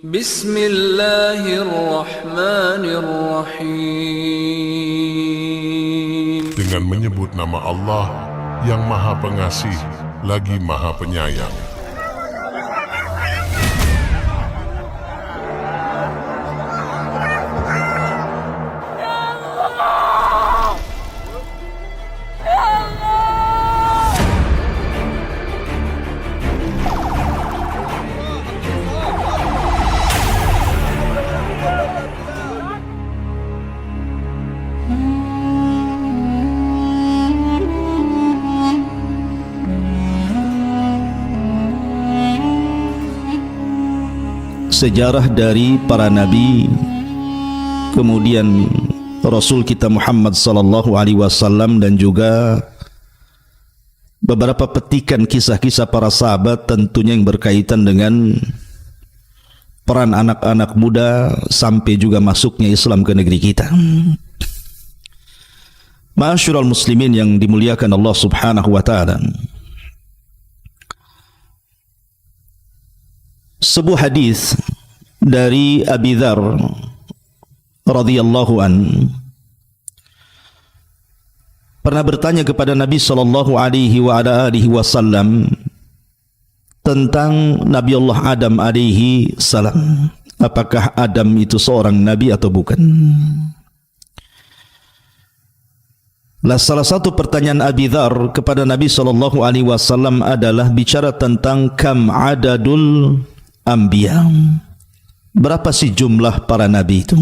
Bismillahirrahmanirrahim. Dengan menyebut nama Allah yang Maha Pengasih lagi Maha Penyayang. Sejarah dari para nabi, kemudian Rasul kita Muhammad sallallahu alaihi wasallam, dan juga beberapa petikan kisah-kisah para sahabat, tentunya yang berkaitan dengan peran anak-anak muda sampai juga masuknya Islam ke negeri kita. Ma'asyiral muslimin yang dimuliakan Allah Subhanahu wa taala. Sebuah hadis dari Abi Dzar radhiyallahu an pernah bertanya kepada Nabi sallallahu alaihi wasallam tentang Nabi Allah Adam alaihi salam. Apakah Adam itu seorang nabi atau bukan? Salah satu pertanyaan Abi Dzar kepada Nabi sallallahu alaihi wasallam adalah bicara tentang kam adadul anbiya. Berapa sih jumlah para nabi itu?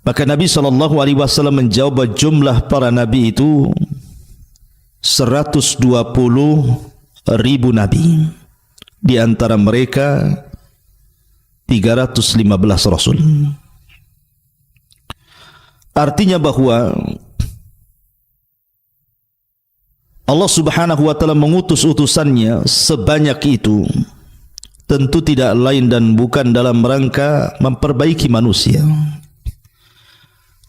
Maka Nabi sallallahu alaihi wasallam menjawab bahwa jumlah para nabi itu 120.000 nabi. Di antara mereka 315 rasul. Artinya bahwa Allah Subhanahu wa taala mengutus utusannya sebanyak itu tentu tidak lain dan bukan dalam rangka memperbaiki manusia.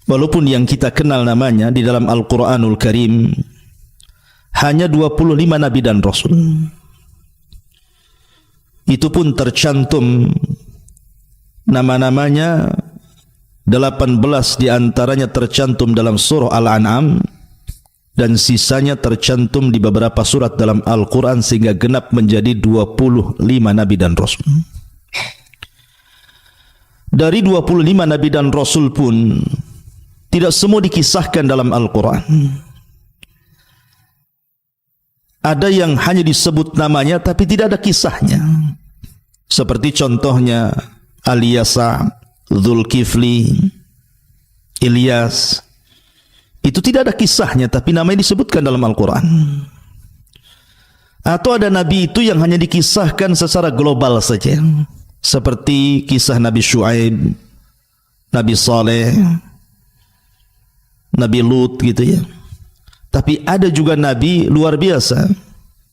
Walaupun yang kita kenal namanya di dalam Al-Quranul Karim hanya 25 nabi dan rasul. Itu pun tercantum nama-namanya, 18 diantaranya tercantum dalam surah Al-An'am, dan sisanya tercantum di beberapa surat dalam Al-Quran, sehingga genap menjadi 25 nabi dan rasul. Dari 25 nabi dan rasul pun tidak semua dikisahkan dalam Al-Quran. Ada yang hanya disebut namanya tapi tidak ada kisahnya. Seperti contohnya Al-Yasa, Dzulkifli, Ilyas. Itu tidak ada kisahnya tapi namanya disebutkan dalam Al-Quran. Atau ada nabi itu yang hanya dikisahkan secara global saja, seperti kisah Nabi Syuaib, Nabi Saleh, Nabi Lut gitu ya. Tapi ada juga nabi luar biasa,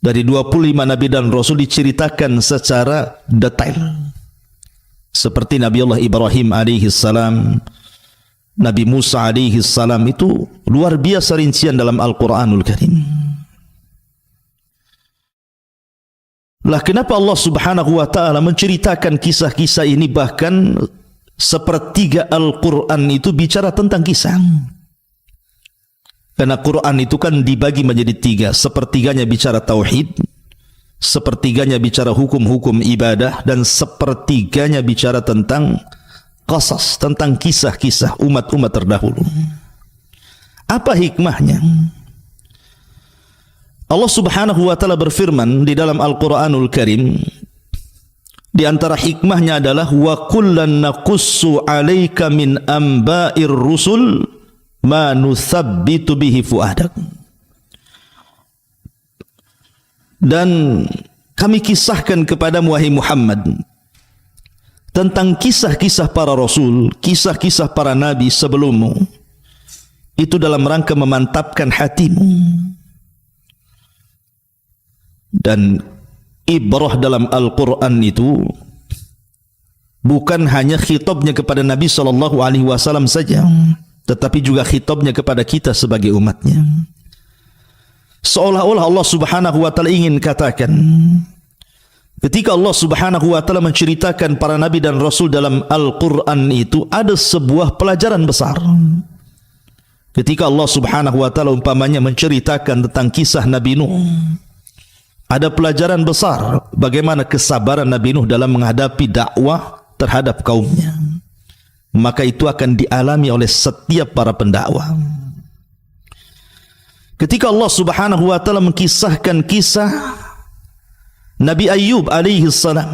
dari 25 nabi dan rasul diceritakan secara detail, seperti Nabi Allah Ibrahim alaihi salam, Nabi Musa alaihi salam. Itu luar biasa rincian dalam Al-Quranul Karim. Lah kenapa Allah Subhanahu wa taala menceritakan kisah-kisah ini, bahkan sepertiga Al-Quran itu bicara tentang kisah? Karena Quran itu kan dibagi menjadi 3, sepertiganya bicara tauhid, sepertiganya bicara hukum-hukum ibadah, dan sepertiganya bicara tentang qasas, tentang kisah-kisah umat-umat terdahulu. Apa hikmahnya? Allah Subhanahu wa taala berfirman di dalam Al-Qur'anul Karim, di antara hikmahnya adalah wa kullan naqussu 'alaika min amba'ir rusul ma nuthabbitu bihi fuadak. Dan kami kisahkan kepadamu wahai Muhammad tentang kisah-kisah para rasul, kisah-kisah para nabi sebelummu, itu dalam rangka memantapkan hatimu. Dan ibrah dalam Al-Quran itu bukan hanya khitabnya kepada Nabi SAW saja, tetapi juga khitabnya kepada kita sebagai umatnya. Seolah-olah Allah Subhanahu wa taala ingin katakan, Ketika Allah Subhanahu wa taala menceritakan para nabi dan rasul dalam Al-Qur'an itu ada sebuah pelajaran besar. Ketika Allah Subhanahu wa taala umpamanya menceritakan tentang kisah Nabi Nuh, ada pelajaran besar bagaimana kesabaran Nabi Nuh dalam menghadapi dakwah terhadap kaumnya. Maka itu akan dialami oleh setiap para pendakwah. Ketika Allah Subhanahu wa taala mengkisahkan kisah Nabi Ayyub alaihi salam,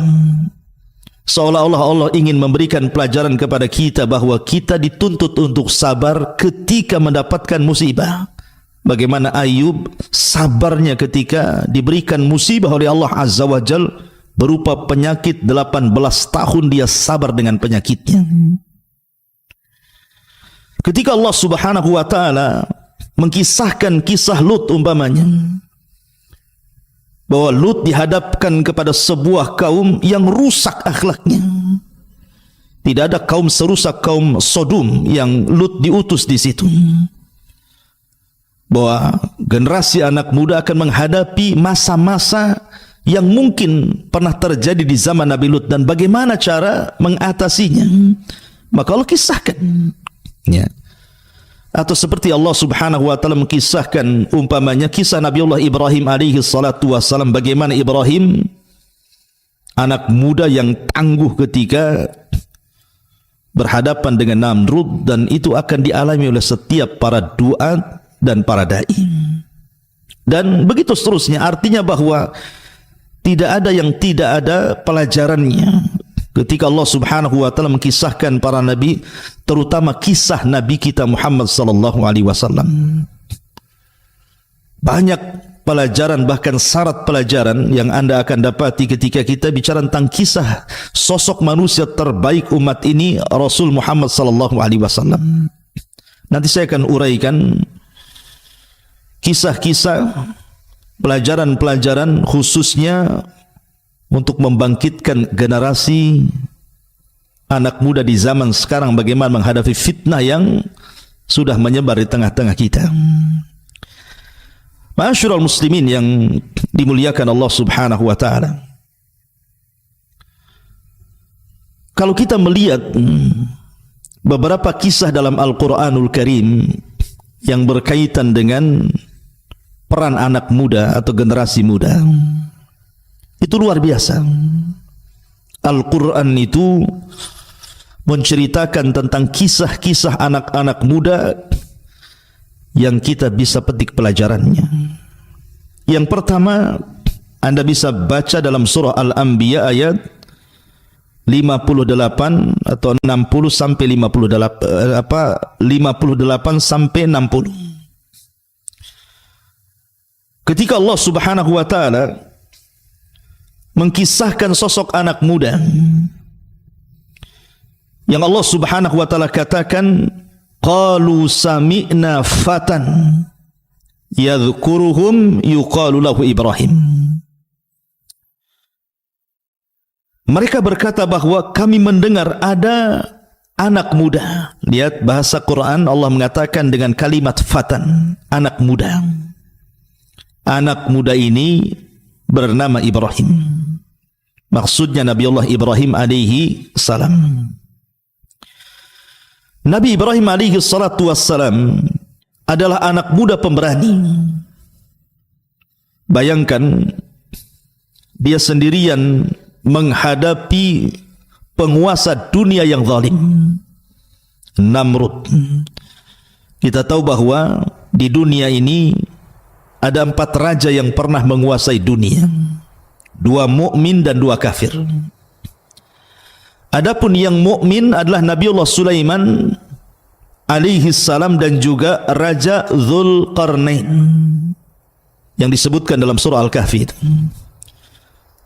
seolah-olah Allah ingin memberikan pelajaran kepada kita bahwa kita dituntut untuk sabar ketika mendapatkan musibah. Bagaimana Ayyub sabarnya ketika diberikan musibah oleh Allah Azza wa Jal berupa penyakit 18 tahun dia sabar dengan penyakitnya. Ketika Allah Subhanahu wa taala mengkisahkan kisah Lut umpamanya, bahwa Lut dihadapkan kepada sebuah kaum yang rusak akhlaknya. Tidak ada kaum serusak kaum Sodom yang Lut diutus di situ. Bahwa generasi anak muda akan menghadapi masa-masa yang mungkin pernah terjadi di zaman Nabi Lut dan bagaimana cara mengatasinya. Maka Allah kisahkan. Ya. Atau seperti Allah Subhanahu wa taala mengkisahkan umpamanya kisah Nabiullah Ibrahim alaihi salatu wassalam, bagaimana Ibrahim anak muda yang tangguh ketika berhadapan dengan Namrud, dan itu akan dialami oleh setiap para duat dan para dai. Dan begitu seterusnya, artinya bahwa tidak ada yang tidak ada pelajarannya. Ketika Allah Subhanahu wa taala mengkisahkan para nabi, terutama kisah Nabi kita Muhammad sallallahu alaihi wasallam, banyak pelajaran, bahkan syarat pelajaran yang Anda akan dapati ketika kita bicara tentang kisah sosok manusia terbaik umat ini, Rasul Muhammad sallallahu alaihi wasallam. Nanti saya akan uraikan kisah-kisah, pelajaran-pelajaran khususnya untuk membangkitkan generasi anak muda di zaman sekarang bagaimana menghadapi fitnah yang sudah menyebar di tengah-tengah kita. Ma'asyiral muslimin yang dimuliakan Allah Subhanahu wa taala. Kalau kita melihat beberapa kisah dalam Al-Qur'anul Karim yang berkaitan dengan peran anak muda atau generasi muda, itu luar biasa. Al-Quran itu menceritakan tentang kisah-kisah anak-anak muda yang kita bisa petik pelajarannya. Yang pertama, Anda bisa baca dalam surah Al-Anbiya ayat 58 atau 60 sampai 58 sampai 60. Ketika Allah Subhanahu wa taala mengkisahkan sosok anak muda yang Allah Subhanahu wa taala katakan, qalu sami'na fatan yadhkuruhum yuqalu lahu Ibrahim. Mereka berkata bahwa kami mendengar ada anak muda. Lihat bahasa Quran, Allah mengatakan dengan kalimat fatan, anak muda. Anak muda ini bernama Ibrahim. Maksudnya Nabi Allah Ibrahim alaihi salam. Nabi Ibrahim alaihi salatu wassalam adalah anak muda pemberani. Bayangkan dia sendirian menghadapi penguasa dunia yang zalim, Namrud. Kita tahu bahwa di dunia ini ada 4 raja yang pernah menguasai dunia, 2 mukmin dan 2 kafir. Adapun yang mukmin adalah Nabiullah Sulaiman alaihi salam dan juga Raja Dzulqarnain yang disebutkan dalam surah Al-Kahfi.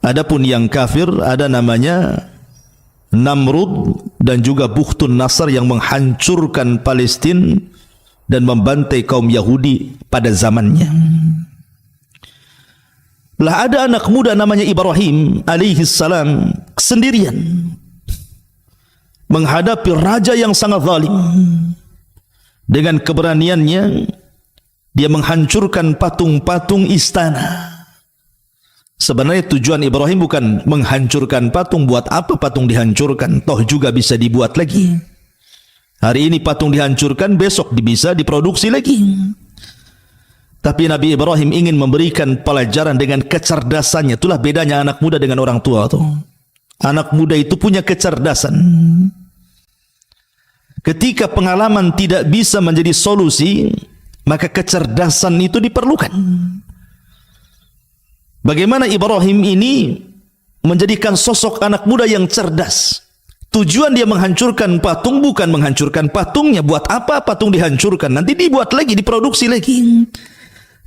Adapun yang kafir ada namanya Namrud dan juga Bukhtun Nasr yang menghancurkan Palestina dan membantai kaum Yahudi pada zamannya. Lah ada anak muda namanya Ibrahim alaihi salam sendirian menghadapi raja yang sangat zalim. Dengan keberaniannya dia menghancurkan patung-patung istana Sebenarnya tujuan Ibrahim bukan menghancurkan patung. Buat apa patung dihancurkan? Toh juga bisa dibuat lagi. Hari ini patung dihancurkan, besok bisa diproduksi lagi. Tapi Nabi Ibrahim ingin memberikan pelajaran dengan kecerdasannya. Itulah bedanya anak muda dengan orang tua tuh. Anak muda itu punya kecerdasan. Ketika pengalaman tidak bisa menjadi solusi, maka kecerdasan itu diperlukan. Bagaimana Ibrahim ini menjadikan sosok anak muda yang cerdas. Tujuan dia menghancurkan patung bukan menghancurkan patungnya. Buat apa patung dihancurkan? Nanti dibuat lagi, diproduksi lagi.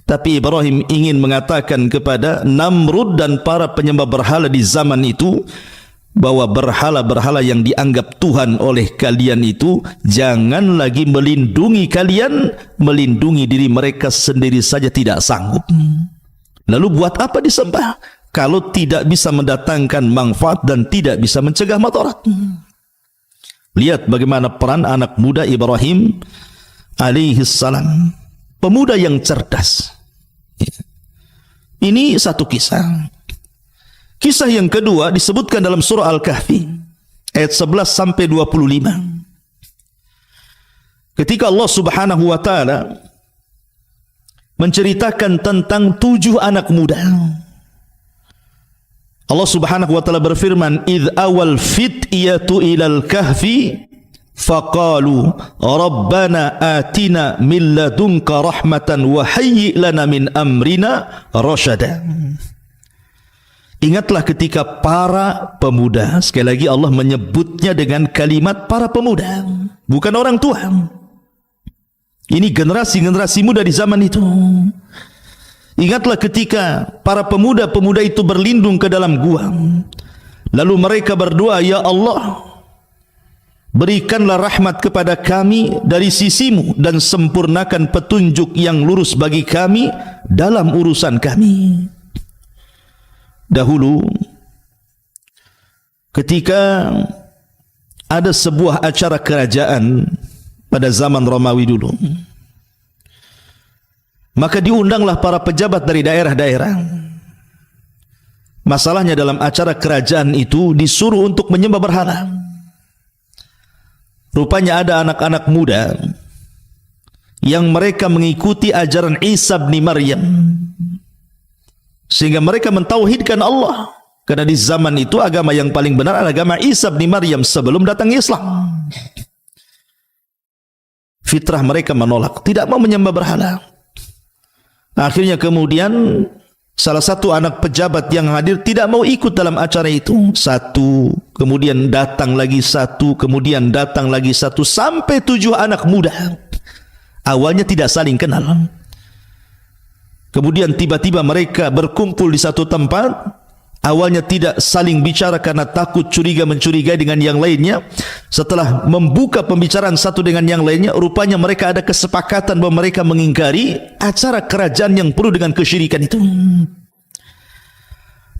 Tapi Ibrahim ingin mengatakan kepada Namrud dan para penyembah berhala di zaman itu, bahwa berhala-berhala yang dianggap Tuhan oleh kalian itu jangan lagi melindungi kalian, melindungi diri mereka sendiri saja tidak sanggup. Lalu buat apa disembah kalau tidak bisa mendatangkan manfaat dan tidak bisa mencegah madarat? Lihat bagaimana peran anak muda Ibrahim alaihi salam, pemuda yang cerdas. Ini satu kisah. Kisah yang kedua disebutkan dalam surah Al-Kahfi ayat 11 sampai 25. Ketika Allah Subhanahu wa taala menceritakan tentang 7 anak muda. Allah Subhanahu wa taala berfirman, "Idz awal fityatu ilal kahfi faqalu rabbana atina min ladunka rahmatan wa hayyi lana min amrina rasyada." Ingatlah ketika para pemuda, sekali lagi Allah menyebutnya dengan kalimat para pemuda, bukan orang tua. Ini generasi-generasi muda di zaman itu. Ingatlah ketika para pemuda-pemuda itu berlindung ke dalam gua. Lalu mereka berdoa, "Ya Allah, berikanlah rahmat kepada kami dari sisimu dan sempurnakan petunjuk yang lurus bagi kami dalam urusan kami." Dahulu ketika ada sebuah acara kerajaan pada zaman Romawi dulu, maka diundanglah para pejabat dari daerah-daerah. Masalahnya dalam acara kerajaan itu disuruh untuk menyembah berhala. Rupanya ada anak-anak muda yang mereka mengikuti ajaran Isa bin Maryam, sehingga mereka mentauhidkan Allah. Karena di zaman itu agama yang paling benar adalah agama Isa bin Maryam sebelum datang Islam. Fitrah mereka menolak, tidak mau menyembah berhala. Akhirnya kemudian salah satu anak pejabat yang hadir tidak mau ikut dalam acara itu. Satu, kemudian datang lagi satu, kemudian datang lagi satu, sampai 7 anak muda. Awalnya tidak saling kenal. Kemudian tiba-tiba mereka berkumpul di satu tempat. Awalnya tidak saling bicara karena takut curiga mencurigai dengan yang lainnya. Setelah membuka pembicaraan satu dengan yang lainnya, rupanya mereka ada kesepakatan bahwa mereka mengingkari acara kerajaan yang penuh dengan kesyirikan itu.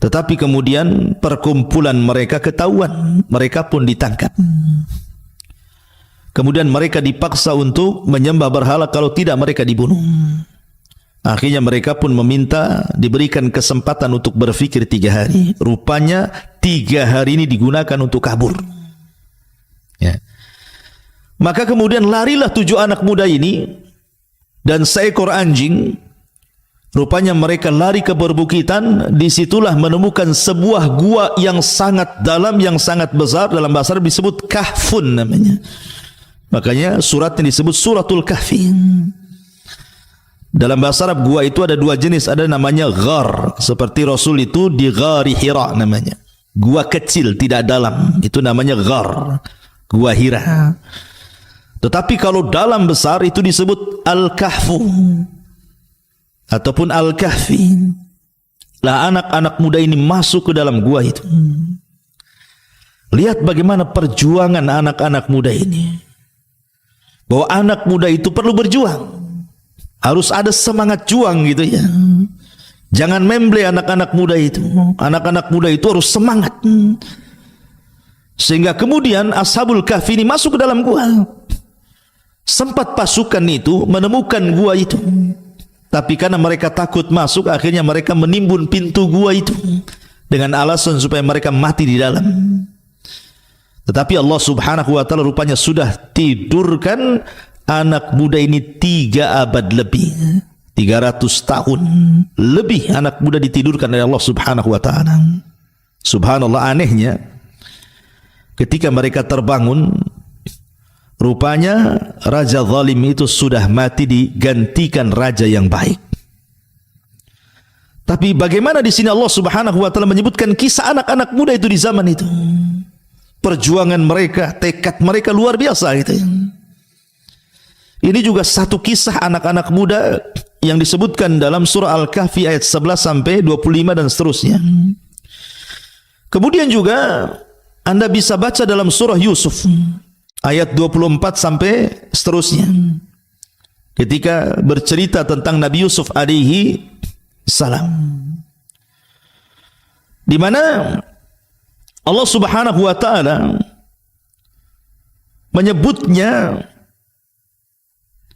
Tetapi kemudian perkumpulan mereka ketahuan, mereka pun ditangkap. Kemudian mereka dipaksa untuk menyembah berhala, kalau tidak mereka dibunuh. Akhirnya mereka pun meminta diberikan kesempatan untuk berfikir 3 hari. Rupanya 3 hari ini digunakan untuk kabur. Ya. Maka kemudian larilah 7 anak muda ini dan seekor anjing. Rupanya mereka lari ke perbukitan. Disitulah menemukan sebuah gua yang sangat dalam, yang sangat besar. Dalam bahasa Arab disebut kahfun namanya. Makanya suratnya disebut suratul kahfi. Dalam bahasa Arab gua itu ada 2 jenis, ada namanya ghar, seperti Rasul itu di Ghari Hira namanya. Gua kecil tidak dalam, itu namanya ghar, gua Hira. Tetapi kalau dalam besar itu disebut al-kahfu ataupun al-kahfi. Lah anak-anak muda ini masuk ke dalam gua itu. Lihat bagaimana perjuangan anak-anak muda ini. Bahwa anak muda itu perlu berjuang. Harus ada semangat juang gitu ya. Jangan memble anak-anak muda itu. Anak-anak muda itu harus semangat. Sehingga kemudian Ashabul Kahfi ini masuk ke dalam gua. Sempat pasukan itu menemukan gua itu. Tapi karena mereka takut masuk, akhirnya mereka menimbun pintu gua itu dengan alasan supaya mereka mati di dalam. Tetapi Allah subhanahu wa ta'ala rupanya sudah tidurkan anak muda ini 3 abad lebih, 300 tahun lebih anak muda ditidurkan oleh Allah subhanahu wa ta'ala. Subhanallah, anehnya ketika mereka terbangun, rupanya raja zalim itu sudah mati digantikan raja yang baik. Tapi bagaimana di sini Allah Subhanahu wa taala menyebutkan kisah anak-anak muda itu di zaman itu. Perjuangan mereka, tekad mereka luar biasa gitu. Ini juga satu kisah anak-anak muda yang disebutkan dalam surah Al-Kahfi ayat 11 sampai 25 dan seterusnya. Kemudian juga Anda bisa baca dalam surah Yusuf ayat 24 sampai seterusnya, ketika bercerita tentang Nabi Yusuf alaihi salam, di mana Allah Subhanahu wa taala menyebutnya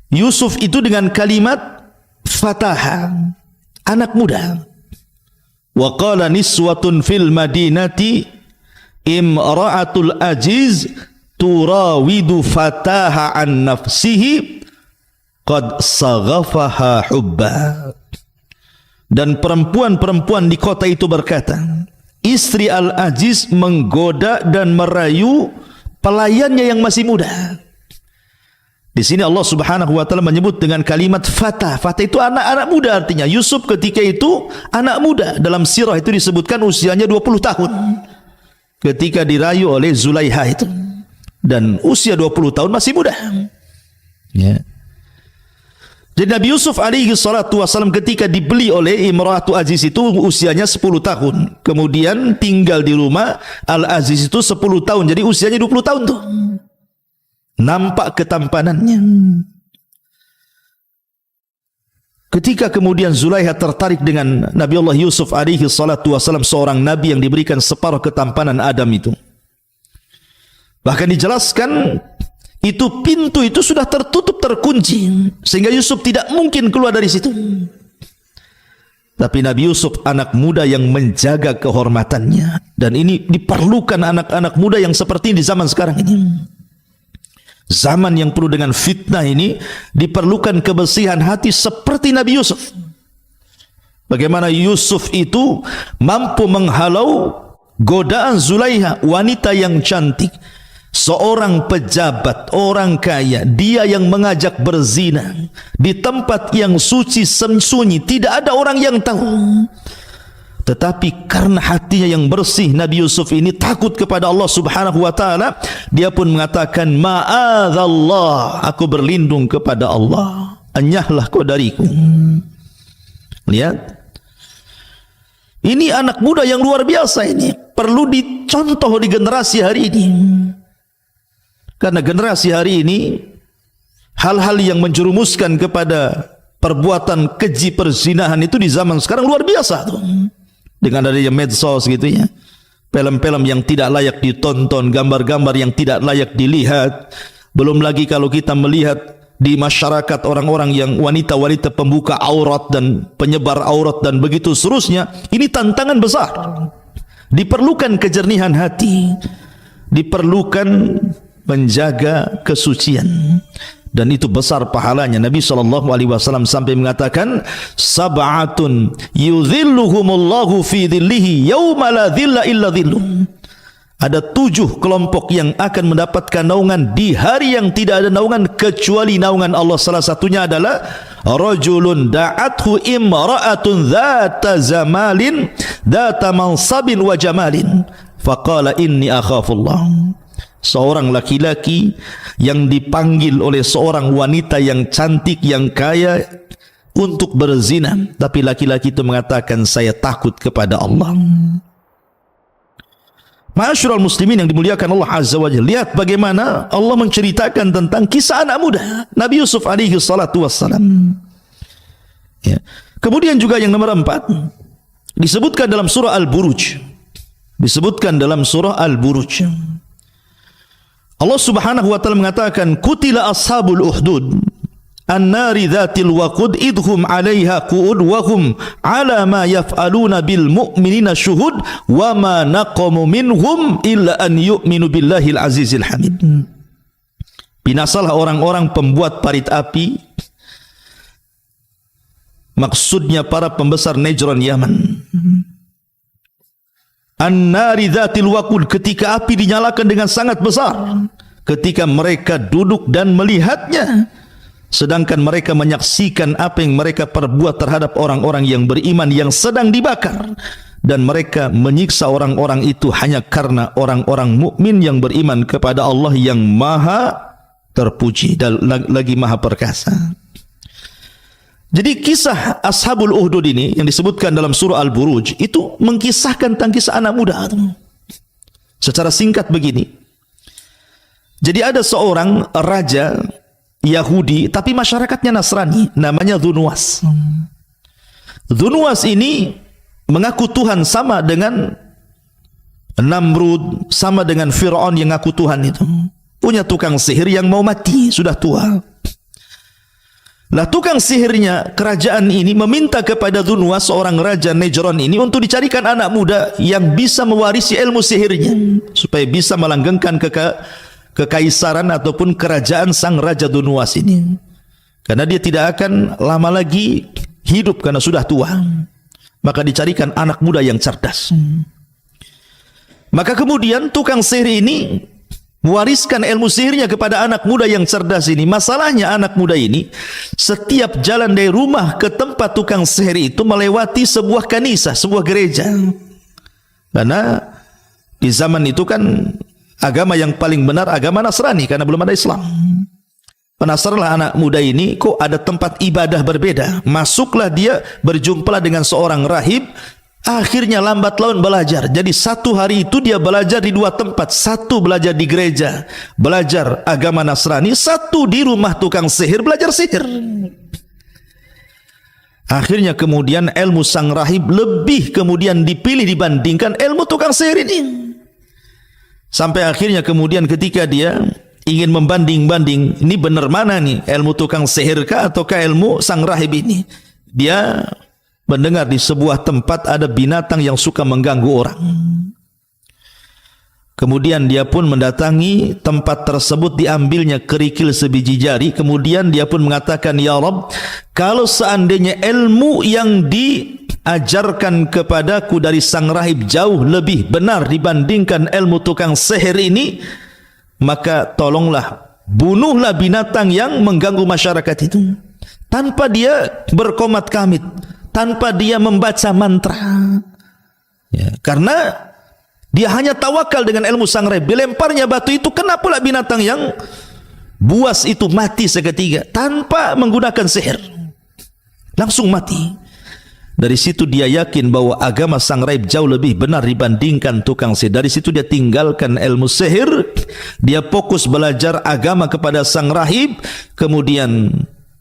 Yusuf itu dengan kalimat fataha, anak muda. Wa qala niswatun fil madinati imra'atul aziz turawidu fataha an nafsihi qad saghafaha hubba. Dan perempuan-perempuan di kota itu berkata, istri Al-Aziz menggoda dan merayu pelayannya yang masih muda. Di sini Allah Subhanahu wa taala menyebut dengan kalimat fatah. Fatah itu anak-anak muda, artinya Yusuf ketika itu anak muda. Dalam sirah itu disebutkan usianya 20 tahun ketika dirayu oleh Zulaiha itu. Dan usia 20 tahun masih muda. Ya. Jadi Nabi Yusuf alaihi salatu wasallam ketika dibeli oleh Imra'atu Aziz itu usianya 10 tahun. Kemudian tinggal di rumah Al-Aziz itu 10 tahun. Jadi usianya 20 tahun tuh. Nampak ketampanannya. Ketika kemudian Zulaiha tertarik dengan Nabi Allah Yusuf alaihi salatu wasallam, seorang nabi yang diberikan separuh ketampanan Adam itu. Bahkan dijelaskan itu pintu itu sudah tertutup, terkunci, sehingga Yusuf tidak mungkin keluar dari situ. Tapi Nabi Yusuf anak muda yang menjaga kehormatannya, dan ini diperlukan anak-anak muda yang seperti ini di zaman sekarang ini. Zaman yang penuh dengan fitnah ini diperlukan kebersihan hati seperti Nabi Yusuf. Bagaimana Yusuf itu mampu menghalau godaan Zulaiha, wanita yang cantik, seorang pejabat, orang kaya, dia yang mengajak berzina di tempat yang suci, sunyi, tidak ada orang yang tahu. Tetapi karena hatinya yang bersih, Nabi Yusuf ini takut kepada Allah Subhanahu wa taala, dia pun mengatakan, ma'adzallah, aku berlindung kepada Allah, enyahlah kau dariku. Lihat, ini anak muda yang luar biasa, ini perlu dicontoh di generasi hari ini. Karena generasi hari ini hal-hal yang menjerumuskan kepada perbuatan keji perzinahan itu di zaman sekarang luar biasa tuh. Dengan adanya medsos gitu ya, film-film yang tidak layak ditonton, gambar-gambar yang tidak layak dilihat. Belum lagi kalau kita melihat di masyarakat orang-orang yang wanita-wanita pembuka aurat dan penyebar aurat dan begitu seterusnya. Ini tantangan besar. Diperlukan kejernihan hati, diperlukan menjaga kesucian, dan itu besar pahalanya. Nabi SAW sampai mengatakan, sab'atun yudhilluhumullahu fi dhillihi yawma la dhilla illa dhilluh. Ada 7 kelompok yang akan mendapatkan naungan di hari yang tidak ada naungan kecuali naungan Allah. Salah satunya adalah rajulun da'athu imra'atun dhata zamalin dhata mansabin wa jamalin faqala inni akhafullah. Seorang laki-laki yang dipanggil oleh seorang wanita yang cantik, yang kaya untuk berzina, tapi laki-laki itu mengatakan, saya takut kepada Allah. Ma'asyiral muslimin yang dimuliakan Allah Azza wa Jalla, lihat bagaimana Allah menceritakan tentang kisah anak muda Nabi Yusuf alaihi salatu wassalam. Ya. Kemudian juga yang nomor 4 disebutkan dalam surah Al-Buruj. Disebutkan dalam surah Al-Buruj. Allah Subhanahu wa taala mengatakan, kutila ashabul uhdud an-nari dzatil waqud idhum 'alaiha qu'ud wa hum 'ala ma yaf'aluna bil mu'minina syuhud wa ma naqamu minhum illa an yu'minu billahil azizil hamid. Binasalah orang-orang pembuat parit api, maksudnya para pembesar Najran Yaman. An-nari dzatil waqud, ketika api dinyalakan dengan sangat besar, ketika mereka duduk dan melihatnya, sedangkan mereka menyaksikan apa yang mereka perbuat terhadap orang-orang yang beriman yang sedang dibakar, dan mereka menyiksa orang-orang itu hanya karena orang-orang mukmin yang beriman kepada Allah yang maha terpuji dan lagi maha perkasa. Jadi kisah Ashabul Uhdud ini yang disebutkan dalam surah Al-Buruj itu mengkisahkan tentang kisah anak muda. Secara singkat begini, jadi ada seorang raja Yahudi tapi masyarakatnya Nasrani, namanya Dzunwas. Dzunwas ini mengaku Tuhan, sama dengan Namrud, sama dengan Fir'aun yang ngaku Tuhan itu. Punya tukang sihir yang mau mati, sudah tua. Lah tukang sihirnya kerajaan ini meminta kepada Dzunwas, seorang raja Najran ini, untuk dicarikan anak muda yang bisa mewarisi ilmu sihirnya supaya bisa melanggengkan kekaisaran ataupun kerajaan sang raja Dzunwas ini, karena dia tidak akan lama lagi hidup karena sudah tua. Maka dicarikan anak muda yang cerdas. Maka kemudian tukang sihir ini mewariskan ilmu sihirnya kepada anak muda yang cerdas ini. Masalahnya anak muda ini setiap jalan dari rumah ke tempat tukang sihir itu melewati sebuah kanisah, sebuah gereja, karena di zaman itu kan agama yang paling benar agama Nasrani, karena belum ada Islam. Penasaranlah anak muda ini, kok ada tempat ibadah berbeda. Masuklah dia, berjumpalah dengan seorang rahib. Akhirnya lambat laun belajar. Jadi satu hari itu dia belajar di dua tempat. Satu belajar di gereja, belajar agama Nasrani. Satu di rumah tukang sihir, belajar sihir. Akhirnya kemudian ilmu sang rahib lebih kemudian dipilih dibandingkan ilmu tukang sihir ini. Sampai akhirnya kemudian ketika dia ingin membanding-banding, ini benar mana nih, ilmu tukang sihir kah ataukah ilmu sang rahib ini? Dia mendengar di sebuah tempat ada binatang yang suka mengganggu orang. Kemudian dia pun mendatangi tempat tersebut, diambilnya kerikil sebiji jari. Kemudian dia pun mengatakan, ya Rabb, kalau seandainya ilmu yang diajarkan kepadaku dari sang rahib jauh lebih benar dibandingkan ilmu tukang sihir ini, maka tolonglah, bunuhlah binatang yang mengganggu masyarakat itu, tanpa dia berkomat kamit, tanpa dia membaca mantra, ya, karena dia hanya tawakal dengan ilmu sang rahib. Dilemparnya batu itu, kena pula binatang yang buas itu mati seketika tanpa menggunakan sihir, langsung mati. Dari situ dia yakin bahwa agama sang rahib jauh lebih benar dibandingkan tukang sihir. Dari situ dia tinggalkan ilmu sihir, dia fokus belajar agama kepada sang rahib. Kemudian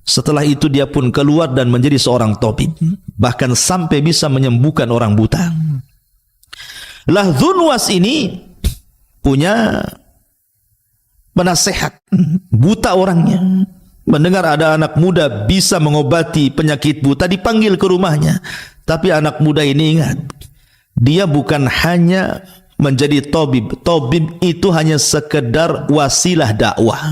setelah itu dia pun keluar dan menjadi seorang tabib, bahkan sampai bisa menyembuhkan orang buta. Lah Dzunwas ini punya penasehat, buta orangnya. Mendengar ada anak muda bisa mengobati penyakit buta, dipanggil ke rumahnya. Tapi anak muda ini ingat, dia bukan hanya menjadi tabib. Tabib itu hanya sekedar wasilah dakwah.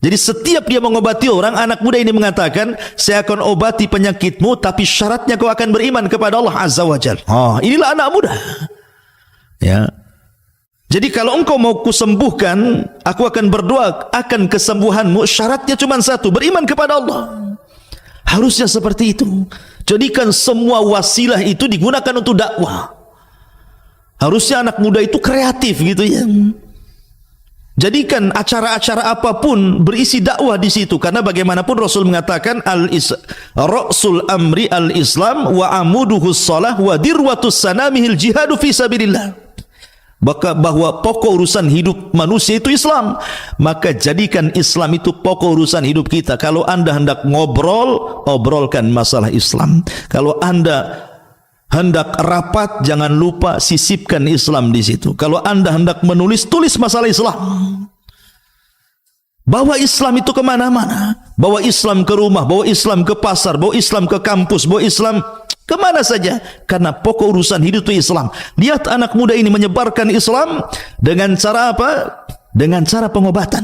Jadi setiap dia mengobati orang, anak muda ini mengatakan, saya akan obati penyakitmu, tapi syaratnya kau akan beriman kepada Allah Azza wa Jalla. Inilah anak muda. Ya. Jadi kalau engkau mau kusembuhkan, aku akan berdoa akan kesembuhanmu. Syaratnya cuma satu, beriman kepada Allah. Harusnya seperti itu. Jadikan semua wasilah itu digunakan untuk dakwah. Harusnya anak muda itu kreatif gitu ya. Jadikan acara-acara apapun berisi dakwah di situ, karena bagaimanapun Rasul mengatakan Rasul amri al-Islam wa amuduhu shalah wa dirwatus sanamihil jihadu fi sabilillah. Bahwa pokok urusan hidup manusia itu Islam, maka jadikan Islam itu pokok urusan hidup kita. Kalau Anda hendak ngobrol, obrolkan masalah Islam. Kalau Anda hendak rapat, jangan lupa sisipkan Islam di situ. Kalau Anda hendak menulis, tulis masalah Islam. Bawa Islam itu kemana-mana. Bawa Islam ke rumah, bawa Islam ke pasar, bawa Islam ke kampus, bawa Islam kemana saja. Karena pokok urusan hidup itu Islam. Lihat anak muda ini menyebarkan Islam dengan cara apa? Dengan cara pengobatan.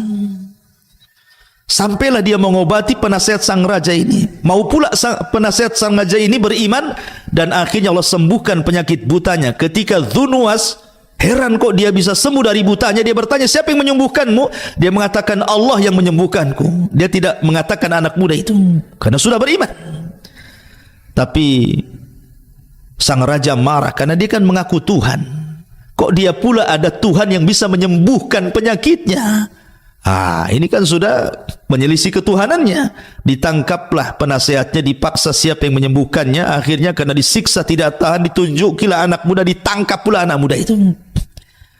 Sampailah dia mengobati penasihat sang raja ini. Mau pula penasihat sang raja ini beriman, dan akhirnya Allah sembuhkan penyakit butanya. Ketika Dzunnuwas heran kok dia bisa sembuh dari butanya, dia bertanya, siapa yang menyembuhkanmu? Dia mengatakan, Allah yang menyembuhkanku. Dia tidak mengatakan anak muda itu, karena sudah beriman. Tapi sang raja marah karena dia kan mengaku Tuhan. Kok dia pula ada Tuhan yang bisa menyembuhkan penyakitnya? Ini kan sudah menyelisih ketuhanannya. Ditangkaplah penasehatnya, dipaksa siapa yang menyembuhkannya. Akhirnya karena disiksa tidak tahan, ditunjukilah anak muda, ditangkap pula anak muda itu.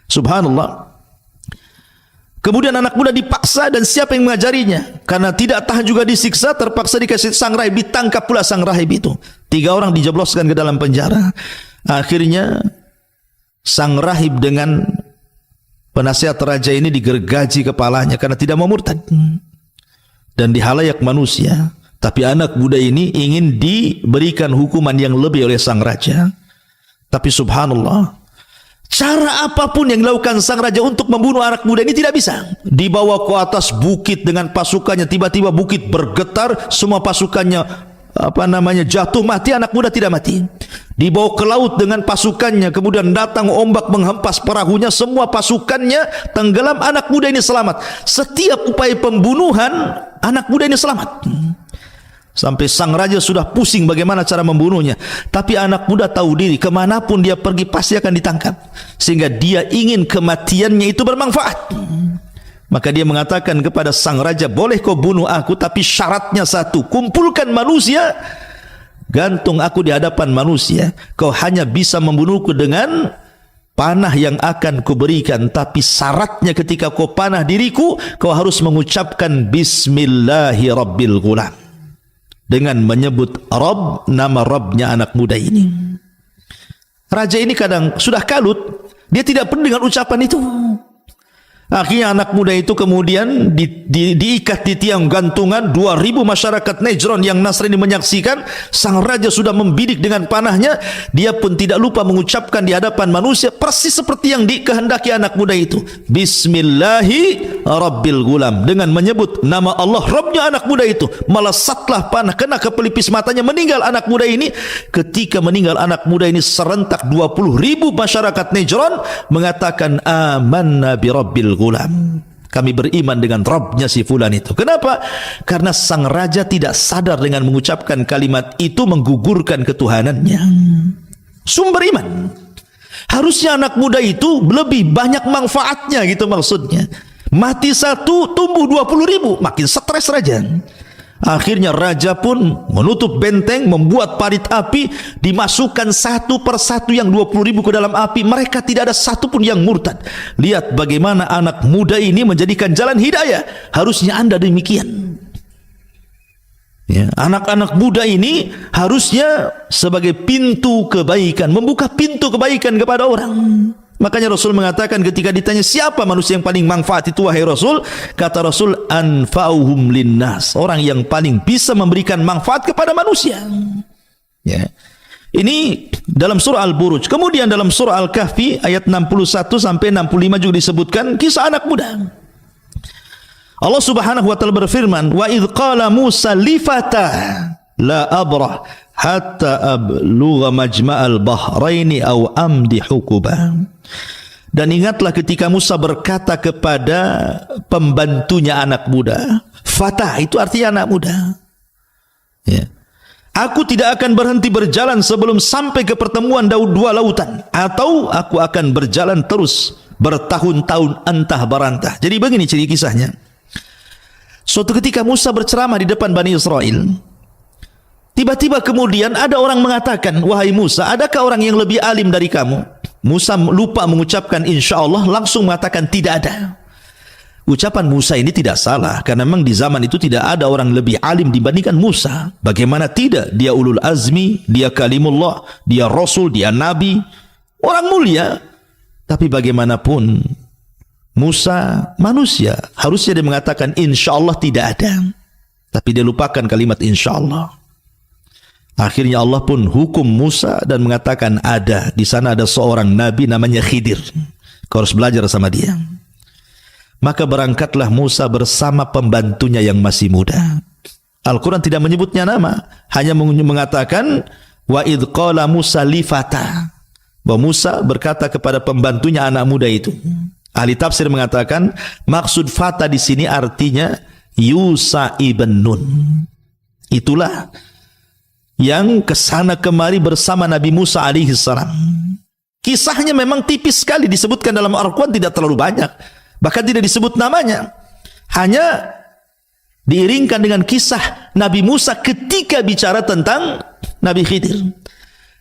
Subhanallah. Kemudian anak muda dipaksa, dan siapa yang mengajarinya? Karena tidak tahan juga disiksa, terpaksa dikasih sang rahib, ditangkap pula sang rahib itu. 3 orang dijebloskan ke dalam penjara. Akhirnya sang rahib dengan penasihat raja ini digergaji kepalanya karena tidak mau murtad, dan di halayak manusia. Tapi anak muda ini ingin diberikan hukuman yang lebih oleh sang raja. Tapi subhanallah, cara apapun yang dilakukan sang raja untuk membunuh anak muda ini tidak bisa. Dibawa ke atas bukit dengan pasukannya, tiba-tiba bukit bergetar, semua pasukannya jatuh mati, anak muda tidak mati. Dibawa ke laut dengan pasukannya, kemudian datang ombak menghempas perahunya, semua pasukannya tenggelam, anak muda ini selamat. Setiap upaya pembunuhan, anak muda ini selamat. Sampai sang raja sudah pusing bagaimana cara membunuhnya. Tapi anak muda tahu diri, kemanapun dia pergi pasti akan ditangkap. Sehingga dia ingin kematiannya itu bermanfaat. Maka dia mengatakan kepada sang raja, boleh kau bunuh aku, tapi syaratnya satu, kumpulkan manusia, gantung aku di hadapan manusia. Kau hanya bisa membunuhku dengan panah yang akan kuberikan, tapi syaratnya ketika kau panah diriku, kau harus mengucapkan Bismillahi Rabbil Ghulam, dengan menyebut Rabb, nama Rabbnya anak muda ini. Raja ini kadang sudah kalut, dia tidak peduli dengan ucapan itu. Akhirnya anak muda itu kemudian diikat di tiang gantungan. 2.000 masyarakat Najran yang Nasrani menyaksikan. Sang raja sudah membidik dengan panahnya. Dia pun tidak lupa mengucapkan di hadapan manusia persis seperti yang dikehendaki anak muda itu, Bismillahi Rabbil Ghulam, dengan menyebut nama Allah Rabbnya anak muda itu. Melesatlah panah kena ke pelipis matanya, meninggal anak muda ini. Ketika meninggal anak muda ini, serentak 20.000 masyarakat Najran mengatakan amanna bi Rabbil Ghulam, kami beriman dengan Rabbnya si fulan itu. Kenapa? Karena sang raja tidak sadar dengan mengucapkan kalimat itu menggugurkan ketuhanannya. Sumber iman. Harusnya anak muda itu lebih banyak manfaatnya, gitu maksudnya. Mati satu, tumbuh 20.000, makin stres raja. Akhirnya raja pun menutup benteng, membuat parit api, dimasukkan satu persatu yang 20.000 ke dalam api. Mereka tidak ada satu pun yang murtad. Lihat bagaimana anak muda ini menjadikan jalan hidayah. Harusnya Anda demikian. Ya, anak-anak muda ini harusnya sebagai pintu kebaikan, membuka pintu kebaikan kepada orang. Makanya Rasul mengatakan ketika ditanya siapa manusia yang paling manfaat itu wahai Rasul, kata Rasul, anfa'uhum linnas, orang yang paling bisa memberikan manfaat kepada manusia. Ya. Ini dalam surah Al-Buruj. Kemudian dalam surah Al-Kahfi ayat 61 sampai 65 juga disebutkan kisah anak muda. Allah Subhanahu wa taala berfirman, wa idz qala Musa li fatah la abrah hatta ablugha majma'al bahraini aw amdi hukuba. Dan ingatlah ketika Musa berkata kepada pembantunya anak muda. Fatah itu artinya anak muda. Ya. Aku tidak akan berhenti berjalan sebelum sampai ke pertemuan dua lautan, atau aku akan berjalan terus bertahun-tahun entah berantah. Jadi begini ciri kisahnya. Suatu ketika Musa berceramah di depan Bani Israel. Tiba-tiba kemudian ada orang mengatakan, wahai Musa, adakah orang yang lebih alim dari kamu? Musa lupa mengucapkan insyaallah, langsung mengatakan tidak ada. Ucapan Musa ini tidak salah, karena memang di zaman itu tidak ada orang lebih alim dibandingkan Musa. Bagaimana tidak? Dia ulul azmi, dia kalimullah, dia rasul, dia nabi, orang mulia. Tapi bagaimanapun Musa manusia, harusnya dia mengatakan insya Allah tidak ada, tapi dia lupakan kalimat insya Allah. Akhirnya Allah pun hukum Musa dan mengatakan ada. Di sana ada seorang nabi namanya Khidir, kau harus belajar sama dia. Maka berangkatlah Musa bersama pembantunya yang masih muda. Al-Quran tidak menyebutnya nama, hanya mengatakan wa idh qala Musa li fata, bahwa Musa berkata kepada pembantunya anak muda itu. Ahli tafsir mengatakan maksud fata di sini artinya Yusha ibn Nun. Itulah yang kesana kemari bersama Nabi Musa alaihi salam. Kisahnya memang tipis sekali disebutkan dalam Al-Quran, tidak terlalu banyak, bahkan tidak disebut namanya, hanya diiringkan dengan kisah Nabi Musa ketika bicara tentang Nabi Khidir.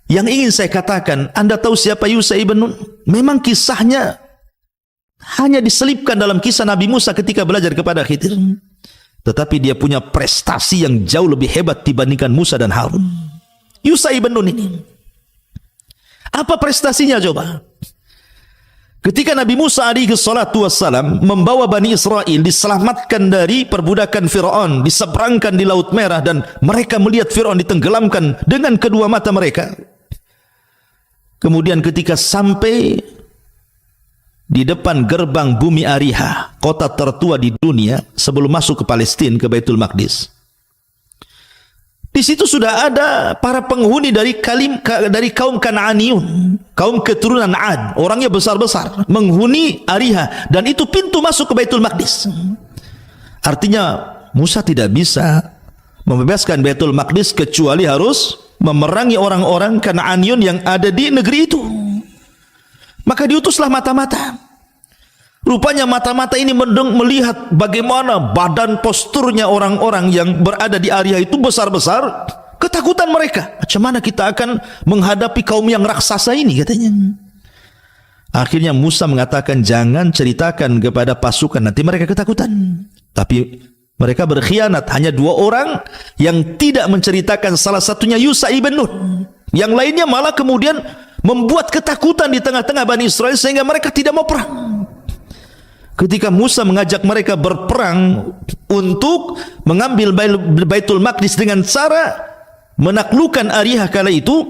Yang ingin saya katakan, Anda tahu siapa Yusha ibn Nun? Memang kisahnya hanya diselipkan dalam kisah Nabi Musa ketika belajar kepada Khidir, tetapi dia punya prestasi yang jauh lebih hebat dibandingkan Musa dan Harun. Yusha ibn Nun ini, apa prestasinya coba? Ketika Nabi Musa alaihi salatu wassalam membawa Bani Israel diselamatkan dari perbudakan Fir'aun, diseberangkan di Laut Merah, dan mereka melihat Fir'aun ditenggelamkan dengan kedua mata mereka. Kemudian ketika sampai di depan gerbang bumi Ariha, kota tertua di dunia sebelum masuk ke Palestina, ke Baitul Maqdis, di situ sudah ada para penghuni dari kaum Kan'aniyun, kaum keturunan Ad, orangnya besar-besar, menghuni Ariha, dan itu pintu masuk ke Baitul Maqdis. Artinya Musa tidak bisa membebaskan Baitul Maqdis kecuali harus memerangi orang-orang Kan'aniyun yang ada di negeri itu. Maka diutuslah mata-mata. Rupanya mata-mata ini melihat bagaimana badan posturnya orang-orang yang berada di area itu besar-besar. Ketakutan mereka, macam mana kita akan menghadapi kaum yang raksasa ini, katanya. Akhirnya Musa mengatakan jangan ceritakan kepada pasukan, nanti mereka ketakutan. Tapi mereka berkhianat, hanya dua orang yang tidak menceritakan, salah satunya Yusha ibn Nun, yang lainnya malah kemudian membuat ketakutan di tengah-tengah Bani Israel sehingga mereka tidak mau perang. Ketika Musa mengajak mereka berperang untuk mengambil Baitul Maqdis dengan cara menaklukkan Ariha kala itu,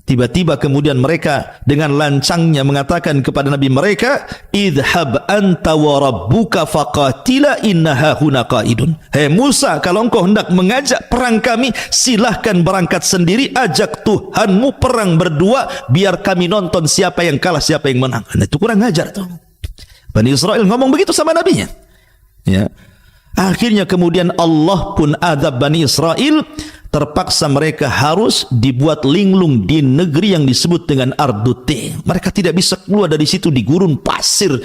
tiba-tiba kemudian mereka dengan lancangnya mengatakan kepada Nabi mereka, idhab anta wa rabbuka faqatila innaha huna qaidun. Hei Musa, kalau engkau hendak mengajak perang kami, silahkan berangkat sendiri, ajak Tuhanmu perang berdua, biar kami nonton siapa yang kalah, siapa yang menang. Nah, itu kurang ajar tuh. Bani Israel ngomong begitu sama nabinya. Ya. Akhirnya kemudian Allah pun azab Bani Israel, terpaksa mereka harus dibuat linglung di negeri yang disebut dengan Ardute. Mereka tidak bisa keluar dari situ, di gurun pasir,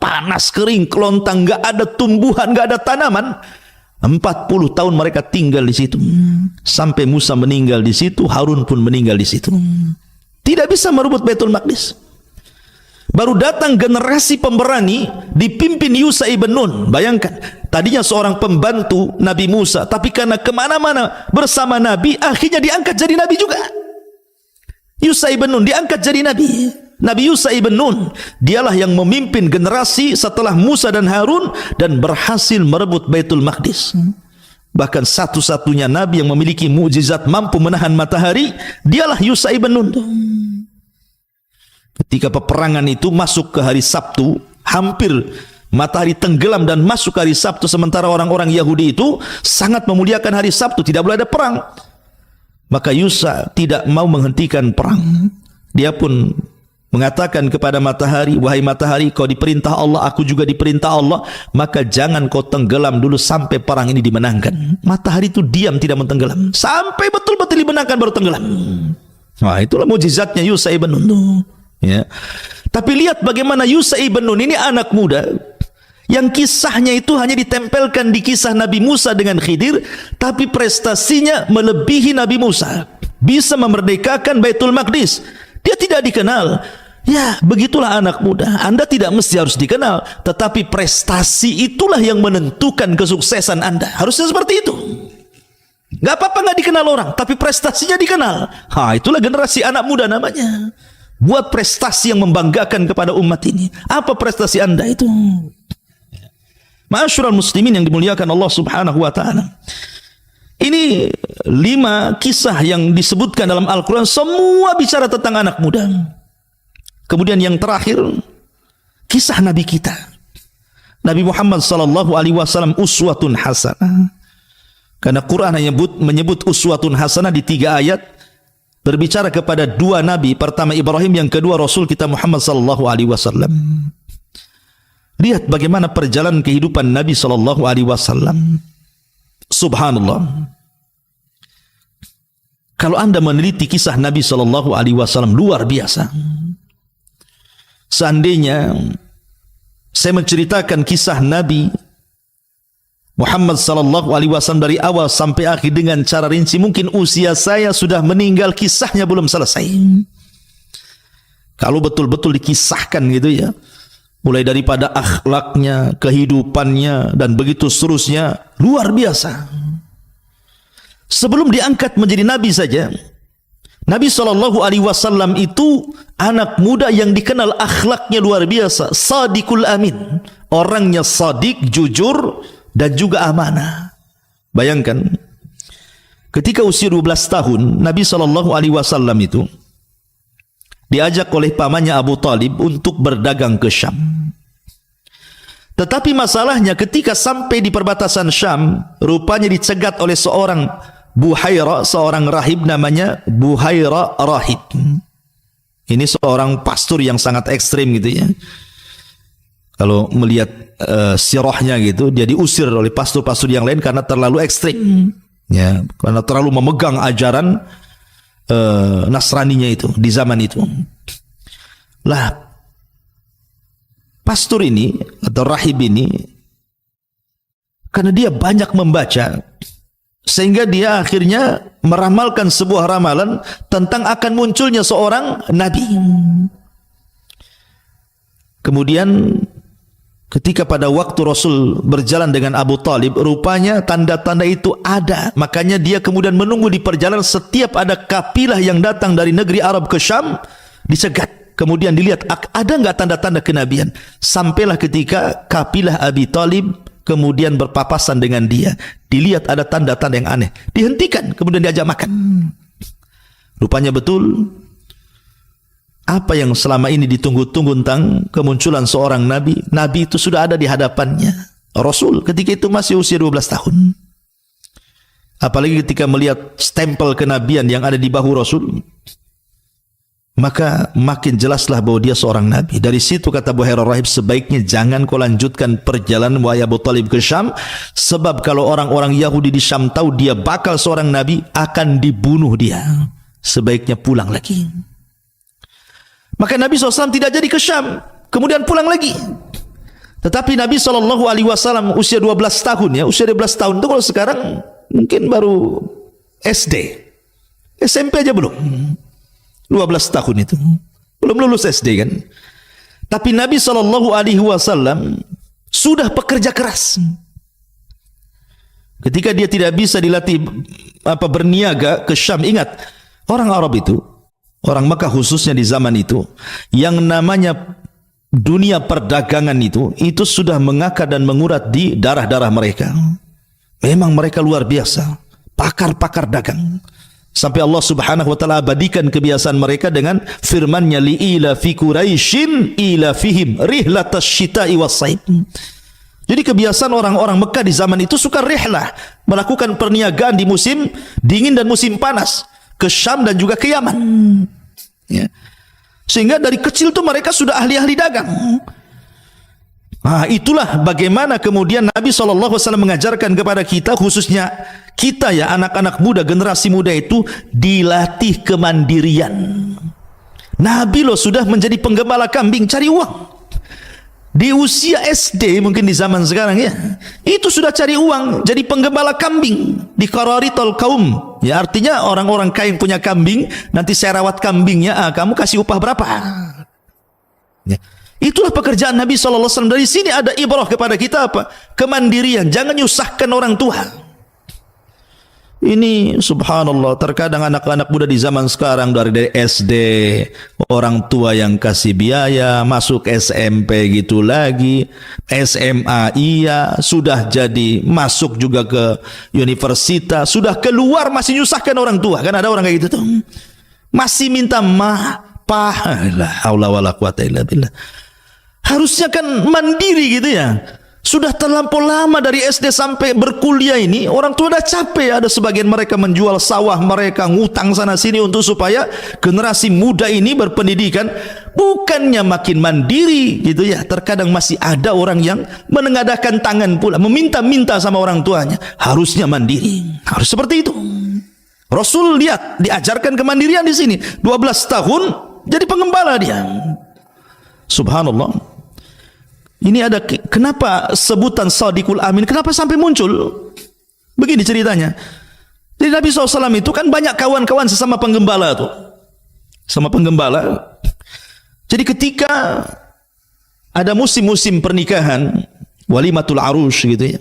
panas, kering, kelontang, enggak ada tumbuhan, enggak ada tanaman. 40 tahun mereka tinggal di situ. Sampai Musa meninggal di situ, Harun pun meninggal di situ. Tidak bisa merebut Baitul Maqdis. Baru datang generasi pemberani dipimpin Yusha ibn Nun. Bayangkan, tadinya seorang pembantu Nabi Musa, tapi karena kemana-mana bersama Nabi, akhirnya diangkat jadi Nabi juga. Yusha ibn Nun diangkat jadi Nabi. Nabi Yusha ibn Nun, dialah yang memimpin generasi setelah Musa dan Harun dan berhasil merebut Baitul Maqdis. Bahkan satu-satunya Nabi yang memiliki mukjizat mampu menahan matahari, dialah Yusha ibn Nun. Ketika peperangan itu masuk ke hari Sabtu, hampir matahari tenggelam dan masuk ke hari Sabtu, sementara orang-orang Yahudi itu sangat memuliakan hari Sabtu, tidak boleh ada perang. Maka Yusha tidak mau menghentikan perang. Dia pun mengatakan kepada matahari, wahai matahari, kau diperintah Allah, aku juga diperintah Allah, maka jangan kau tenggelam dulu sampai perang ini dimenangkan. Matahari itu diam, tidak mentenggelam sampai betul-betul dimenangkan, baru tenggelam. Wah, itulah mukjizatnya Yusha ibn Nun. Ya. Tapi lihat bagaimana Yusha ibn Nun ini anak muda yang kisahnya itu hanya ditempelkan di kisah Nabi Musa dengan Khidir, tapi prestasinya melebihi Nabi Musa, bisa memerdekakan Baitul Maqdis. Dia tidak dikenal. Ya, begitulah anak muda. Anda tidak mesti harus dikenal, tetapi prestasi itulah yang menentukan kesuksesan Anda. Harusnya seperti itu. Gak apa-apa gak dikenal orang, tapi prestasinya dikenal. Itulah generasi anak muda namanya. Buat prestasi yang membanggakan kepada umat ini. Apa prestasi Anda itu? Ma'asyiral muslimin yang dimuliakan Allah Subhanahu wa taala. Ini 5 kisah yang disebutkan dalam Al-Quran, semua bicara tentang anak muda. Kemudian yang terakhir, kisah Nabi kita, Nabi Muhammad sallallahu alaihi wasallam, uswatun hasanah. Karena Quran menyebut uswatun hasanah di 3 ayat, berbicara kepada 2 nabi, pertama Ibrahim, yang kedua Rasul kita Muhammad sallallahu alaihi wasallam. Lihat bagaimana perjalanan kehidupan Nabi sallallahu alaihi wasallam. Subhanallah. Kalau Anda meneliti kisah Nabi sallallahu alaihi wasallam, luar biasa. Seandainya saya menceritakan kisah Nabi Muhammad sallallahu alaihi wasallam dari awal sampai akhir dengan cara rinci, mungkin usia saya sudah meninggal, kisahnya belum selesai. Kalau betul-betul dikisahkan gitu ya, mulai daripada akhlaknya, kehidupannya, dan begitu seterusnya, luar biasa. Sebelum diangkat menjadi nabi saja, Nabi sallallahu alaihi wasallam itu anak muda yang dikenal akhlaknya luar biasa, sadiqul amin, orangnya sadik, jujur, dan juga amanah. Bayangkan, ketika usia 12 tahun, Nabi sallallahu alaihi wasallam itu diajak oleh pamannya Abu Talib untuk berdagang ke Syam. Tetapi masalahnya ketika sampai di perbatasan Syam, rupanya dicegat oleh seorang Buhaira, seorang rahib namanya Buhaira rahib. Ini seorang pastor yang sangat ekstrim gitu ya. Kalau melihat sirahnya gitu, dia diusir oleh pastor-pastor yang lain karena terlalu ekstrim. Ya, karena terlalu memegang ajaran Nasraninya itu di zaman itu. Lah, pastor ini atau rahib ini, karena dia banyak membaca, sehingga dia akhirnya meramalkan sebuah ramalan tentang akan munculnya seorang nabi. Kemudian ketika pada waktu Rasul berjalan dengan Abu Talib, rupanya tanda-tanda itu ada. Makanya dia kemudian menunggu di perjalanan, setiap ada kafilah yang datang dari negeri Arab ke Syam, dicegat. Kemudian dilihat ada enggak tanda-tanda kenabian. Sampailah ketika kafilah Abi Talib kemudian berpapasan dengan dia, dilihat ada tanda-tanda yang aneh, dihentikan, kemudian diajak makan. Rupanya betul apa yang selama ini ditunggu-tunggu tentang kemunculan seorang nabi, nabi itu sudah ada di hadapannya. Rasul ketika itu masih usia 12 tahun. Apalagi ketika melihat stempel kenabian yang ada di bahu Rasul, maka makin jelaslah bahwa dia seorang nabi. Dari situ kata Buhaira rahib, sebaiknya jangan kau lanjutkan perjalanan wahai Abu Talib ke Syam, sebab kalau orang-orang Yahudi di Syam tahu dia bakal seorang nabi, akan dibunuh dia. Sebaiknya pulang lagi. Maka Nabi SAW tidak jadi ke Syam, kemudian pulang lagi. Tetapi Nabi SAW usia 12 tahun ya, usia 12 tahun itu kalau sekarang mungkin baru SD, SMP aja belum. 12 tahun itu belum lulus SD kan. Tapi Nabi SAW sudah pekerja keras. Ketika dia tidak bisa dilatih berniaga ke Syam, ingat orang Arab itu, orang Mekah khususnya di zaman itu, yang namanya dunia perdagangan itu sudah mengakar dan mengurat di darah-darah mereka. Memang mereka luar biasa, pakar-pakar dagang. Sampai Allah Subhanahu wa taala abadikan kebiasaan mereka dengan firman-Nya, li'ila fi Quraisyin ila fihim rihlatas syita'i was-saif. Jadi kebiasaan orang-orang Mekah di zaman itu suka rihlah, melakukan perniagaan di musim dingin dan musim panas, ke Syam dan juga ke Yaman. Ya. Sehingga dari kecil tuh mereka sudah ahli-ahli dagang. Nah, itulah bagaimana kemudian Nabi SAW mengajarkan kepada kita, khususnya kita ya, anak-anak muda, generasi muda itu dilatih kemandirian. Nabi loh sudah menjadi penggembala kambing, cari uang. Di usia SD mungkin di zaman sekarang ya, itu sudah cari uang, jadi penggembala kambing di qararitul kaum. Ya, artinya orang-orang kaya yang punya kambing, nanti saya rawat kambingnya, kamu kasih upah berapa? Ya. Itulah pekerjaan Nabi SAW. Dari sini ada ibrah kepada kita apa? Kemandirian, jangan nyusahkan orang tua. Ini subhanallah, terkadang anak-anak muda di zaman sekarang dari SD, orang tua yang kasih biaya, masuk SMP gitu lagi, SMA iya, sudah jadi masuk juga ke universitas, sudah keluar masih nyusahkan orang tua. Kan ada orang kayak gitu tuh. Masih minta la haula wala quwata illa billah. Harusnya kan mandiri gitu ya. Sudah terlampau lama dari SD sampai berkuliah ini, orang tua dah capek. Ada sebagian mereka menjual sawah mereka, ngutang sana sini untuk supaya generasi muda ini berpendidikan. Bukannya makin mandiri gitu ya, terkadang masih ada orang yang menengadahkan tangan pula, meminta-minta sama orang tuanya. Harusnya mandiri, harus seperti itu. Rasul lihat, diajarkan kemandirian di sini. 12 tahun jadi pengembala dia. Subhanallah. Ini ada kenapa sebutan Shadiqul Amin, kenapa sampai muncul? Begini ceritanya. Jadi Nabi SAW itu kan banyak kawan-kawan sesama penggembala tuh. Sama penggembala. Jadi ketika ada musim-musim pernikahan, walimatul arush gitu ya.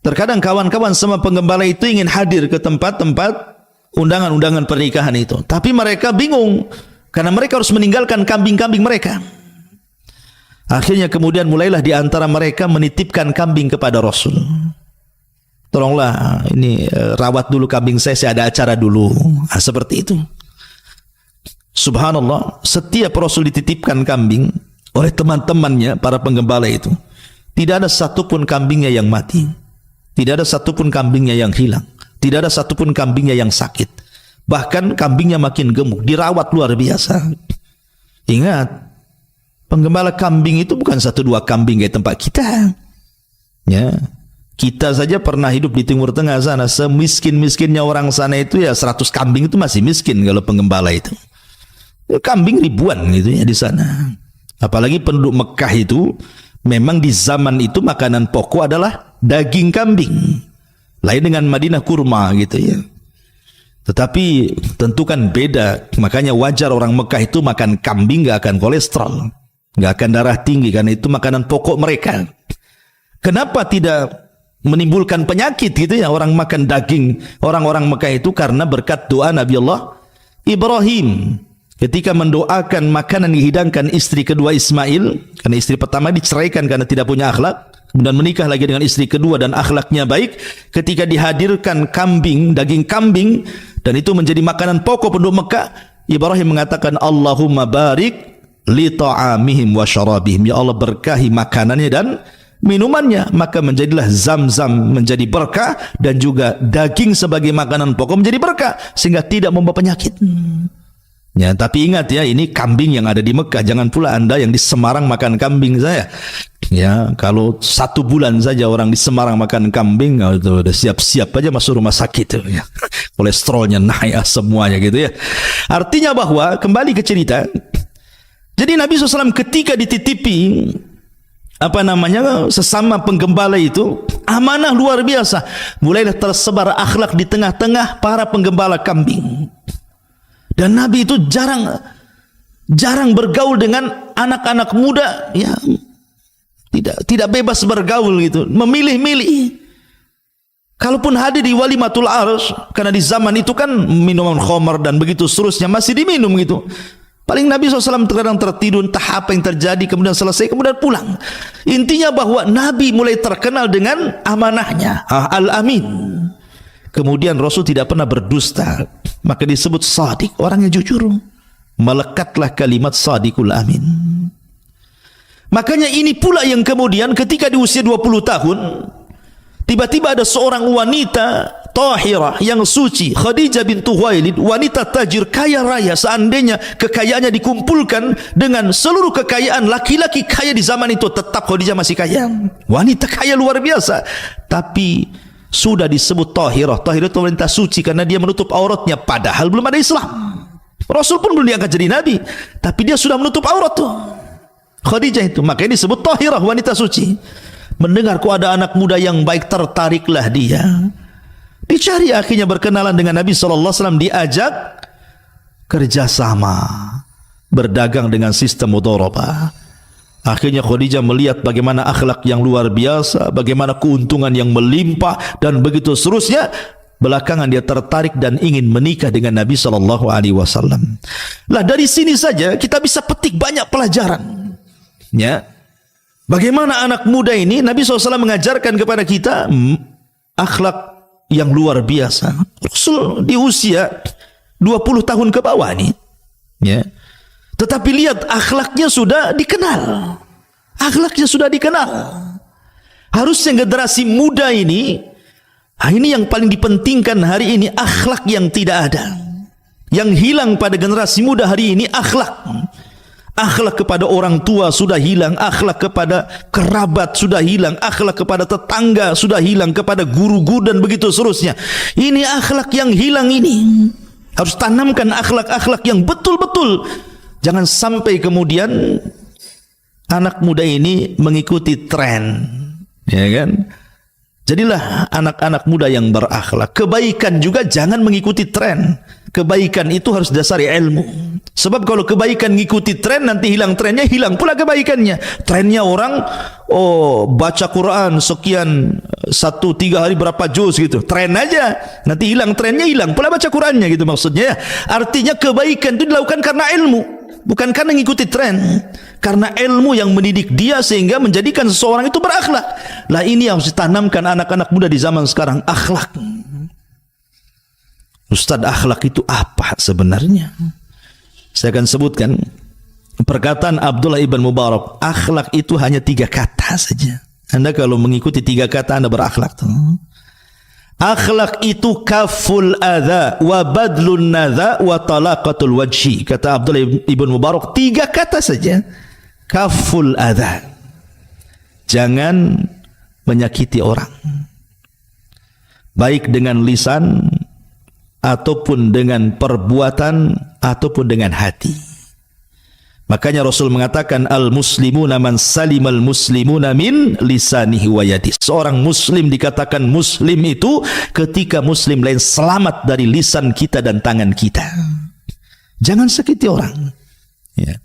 Terkadang kawan-kawan sama penggembala itu ingin hadir ke tempat-tempat undangan-undangan pernikahan itu. Tapi mereka bingung karena mereka harus meninggalkan kambing-kambing mereka. Akhirnya kemudian mulailah di antara mereka menitipkan kambing kepada Rasul. Tolonglah ini rawat dulu kambing saya ada acara dulu. Nah, seperti itu. Subhanallah, setiap Rasul dititipkan kambing oleh teman-temannya para penggembala itu, tidak ada satupun kambingnya yang mati. Tidak ada satupun kambingnya yang hilang. Tidak ada satupun kambingnya yang sakit. Bahkan kambingnya makin gemuk, dirawat luar biasa. Ingat, penggembala kambing itu bukan 1-2 kambing kayak tempat kita. Ya. Kita saja pernah hidup di Timur Tengah sana, semiskin-miskinnya orang sana itu ya 100 kambing itu masih miskin kalau penggembala itu. Kambing ribuan gitu ya di sana. Apalagi penduduk Mekah itu memang di zaman itu makanan pokok adalah daging kambing. Lain dengan Madinah kurma gitu ya. Tetapi tentu kan beda. Makanya wajar orang Mekah itu makan kambing gak akan kolesterol, nggak akan darah tinggi, karena itu makanan pokok mereka. Kenapa tidak menimbulkan penyakit gitu ya orang makan daging orang-orang Mekah itu? Karena berkat doa Nabi Allah Ibrahim ketika mendoakan makanan dihidangkan istri kedua Ismail, karena istri pertama diceraikan karena tidak punya akhlak, kemudian menikah lagi dengan istri kedua dan akhlaknya baik. Ketika dihadirkan kambing, daging kambing, dan itu menjadi makanan pokok penduduk Mekah, Ibrahim mengatakan Allahumma barik li ta'amihim wa syarabihim, ya Allah berkahi makanannya dan minumannya. Maka menjadilah Zam-Zam menjadi berkah, dan juga daging sebagai makanan pokok menjadi berkah sehingga tidak membawa penyakit. Ya, tapi ingat ya, ini kambing yang ada di Mekah. Jangan pula Anda yang di Semarang makan kambing saya. Ya, kalau 1 bulan saja orang di Semarang makan kambing, itu udah siap-siap aja masuk rumah sakit ya. Kolesterolnya naik semuanya gitu ya. Artinya bahwa kembali ke cerita. Jadi Nabi SAW ketika dititipi sesama penggembala itu, amanah luar biasa. Mulailah tersebar akhlak di tengah-tengah para penggembala kambing. Dan Nabi itu jarang bergaul dengan anak-anak muda, ya tidak bebas bergaul gitu, memilih-milih. Kalaupun hadir di walimatul arush, karena di zaman itu kan minuman khamar dan begitu seterusnya masih diminum gitu. Paling Nabi SAW terkadang tertidur, entah apa yang terjadi, kemudian selesai, kemudian pulang. Intinya bahwa Nabi mulai terkenal dengan amanahnya, Al-Amin. Kemudian Rasul tidak pernah berdusta, maka disebut Shadiq, orangnya jujur. Melekatlah kalimat Shadiqul Amin. Makanya ini pula yang kemudian ketika di usia 20 tahun, tiba-tiba ada seorang wanita tahirah yang suci, Khadijah bintu Khuwailid, wanita tajir kaya raya. Seandainya kekayaannya dikumpulkan dengan seluruh kekayaan laki-laki kaya di zaman itu, tetap Khadijah masih kaya. Wanita kaya luar biasa, tapi sudah disebut tahirah. Tahirah itu wanita suci karena dia menutup auratnya, padahal belum ada Islam. Rasul pun belum diangkat jadi nabi, tapi dia sudah menutup aurat tuh Khadijah itu, makanya disebut tahirah, wanita suci. Mendengar kok ada anak muda yang baik, tertariklah dia. Dicari, akhirnya berkenalan dengan Nabi SAW, diajak kerjasama berdagang dengan sistem mudharabah. Akhirnya Khadijah melihat bagaimana akhlak yang luar biasa, bagaimana keuntungan yang melimpah dan begitu seterusnya. belakangan dia tertarik dan ingin menikah dengan Nabi sallallahu alaihi wasallam. Lah dari sini saja kita bisa petik banyak pelajaran. Ya. Bagaimana anak muda ini Nabi SAW mengajarkan kepada kita akhlak yang luar biasa. Rasul di usia 20 tahun ke bawah nih. Ya. Tetapi lihat akhlaknya sudah dikenal. Akhlaknya sudah dikenal. Harusnya generasi muda ini yang paling dipentingkan hari ini, akhlak yang tidak ada. Yang hilang pada generasi muda hari ini akhlak. Akhlak kepada orang tua sudah hilang, akhlak kepada kerabat sudah hilang, akhlak kepada tetangga sudah hilang, kepada guru-guru dan begitu seterusnya. Ini akhlak yang hilang ini. Harus tanamkan akhlak-akhlak yang betul-betul. Jangan sampai kemudian anak muda ini mengikuti tren, ya kan? Jadilah anak-anak muda yang berakhlak. Kebaikan juga jangan mengikuti tren. Kebaikan itu harus dasari ilmu. Sebab kalau kebaikan ngikuti tren, nanti hilang trennya, hilang pula kebaikannya. Trennya orang, baca Quran sekian, 1-3 hari berapa juz gitu. Tren aja. Nanti hilang trennya, hilang pula baca Qurannya gitu maksudnya. Artinya kebaikan itu dilakukan karena ilmu. Bukan karena mengikuti tren. Karena ilmu yang mendidik dia sehingga menjadikan seseorang itu berakhlak. Lah ini yang harus ditanamkan anak-anak muda di zaman sekarang, akhlak. Ustaz, akhlak itu apa sebenarnya? Saya akan sebutkan perkataan Abdullah ibn Mubarak. Akhlak itu hanya 3 kata saja. Anda kalau mengikuti 3 kata Anda berakhlak. Akhlak itu kaful adha wa badlun nadha wa talaqatul wajhi. Kata Abdullah ibn Mubarak, 3 kata saja. Kaful adha, jangan menyakiti orang, baik dengan lisan ataupun dengan perbuatan ataupun dengan hati. Makanya Rasul mengatakan al-muslimuna man salimal muslimuna min lisanihi wa yadihi. Seorang muslim dikatakan muslim itu ketika muslim lain selamat dari lisan kita dan tangan kita. Jangan sakiti orang. Ya.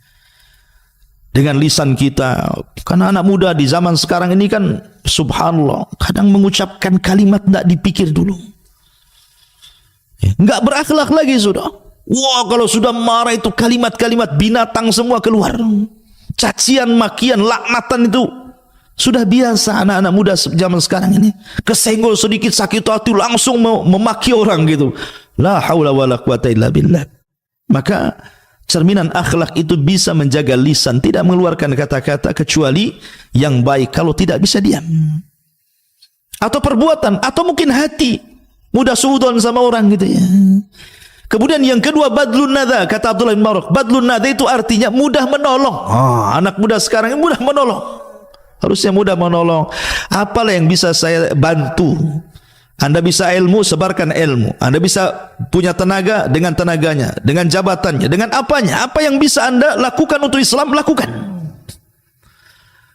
Dengan lisan kita, karena anak muda di zaman sekarang ini kan subhanallah, kadang mengucapkan kalimat tidak dipikir dulu. Ya. Enggak berakhlak lagi sudah. Wah, kalau sudah marah itu kalimat-kalimat binatang semua keluar. Cacian, makian, laknatan itu sudah biasa anak-anak muda zaman sekarang ini. Kesenggol sedikit sakit hati langsung memaki orang gitu. La haula wala quwata illa billah. Maka cerminan akhlak itu bisa menjaga lisan, tidak mengeluarkan kata-kata kecuali yang baik. Kalau tidak bisa diam. Atau perbuatan, atau mungkin hati. Mudah suudon sama orang gitu ya. Kemudian yang kedua, badlun nadha. Kata Abdullah bin Mubarak, badlun nadha itu artinya mudah menolong. Anak muda sekarang mudah menolong. Harusnya mudah menolong. Apalah yang bisa saya bantu? Anda bisa ilmu, sebarkan ilmu. Anda bisa punya tenaga dengan tenaganya, dengan jabatannya, dengan apanya. Apa yang bisa Anda lakukan untuk Islam, lakukan.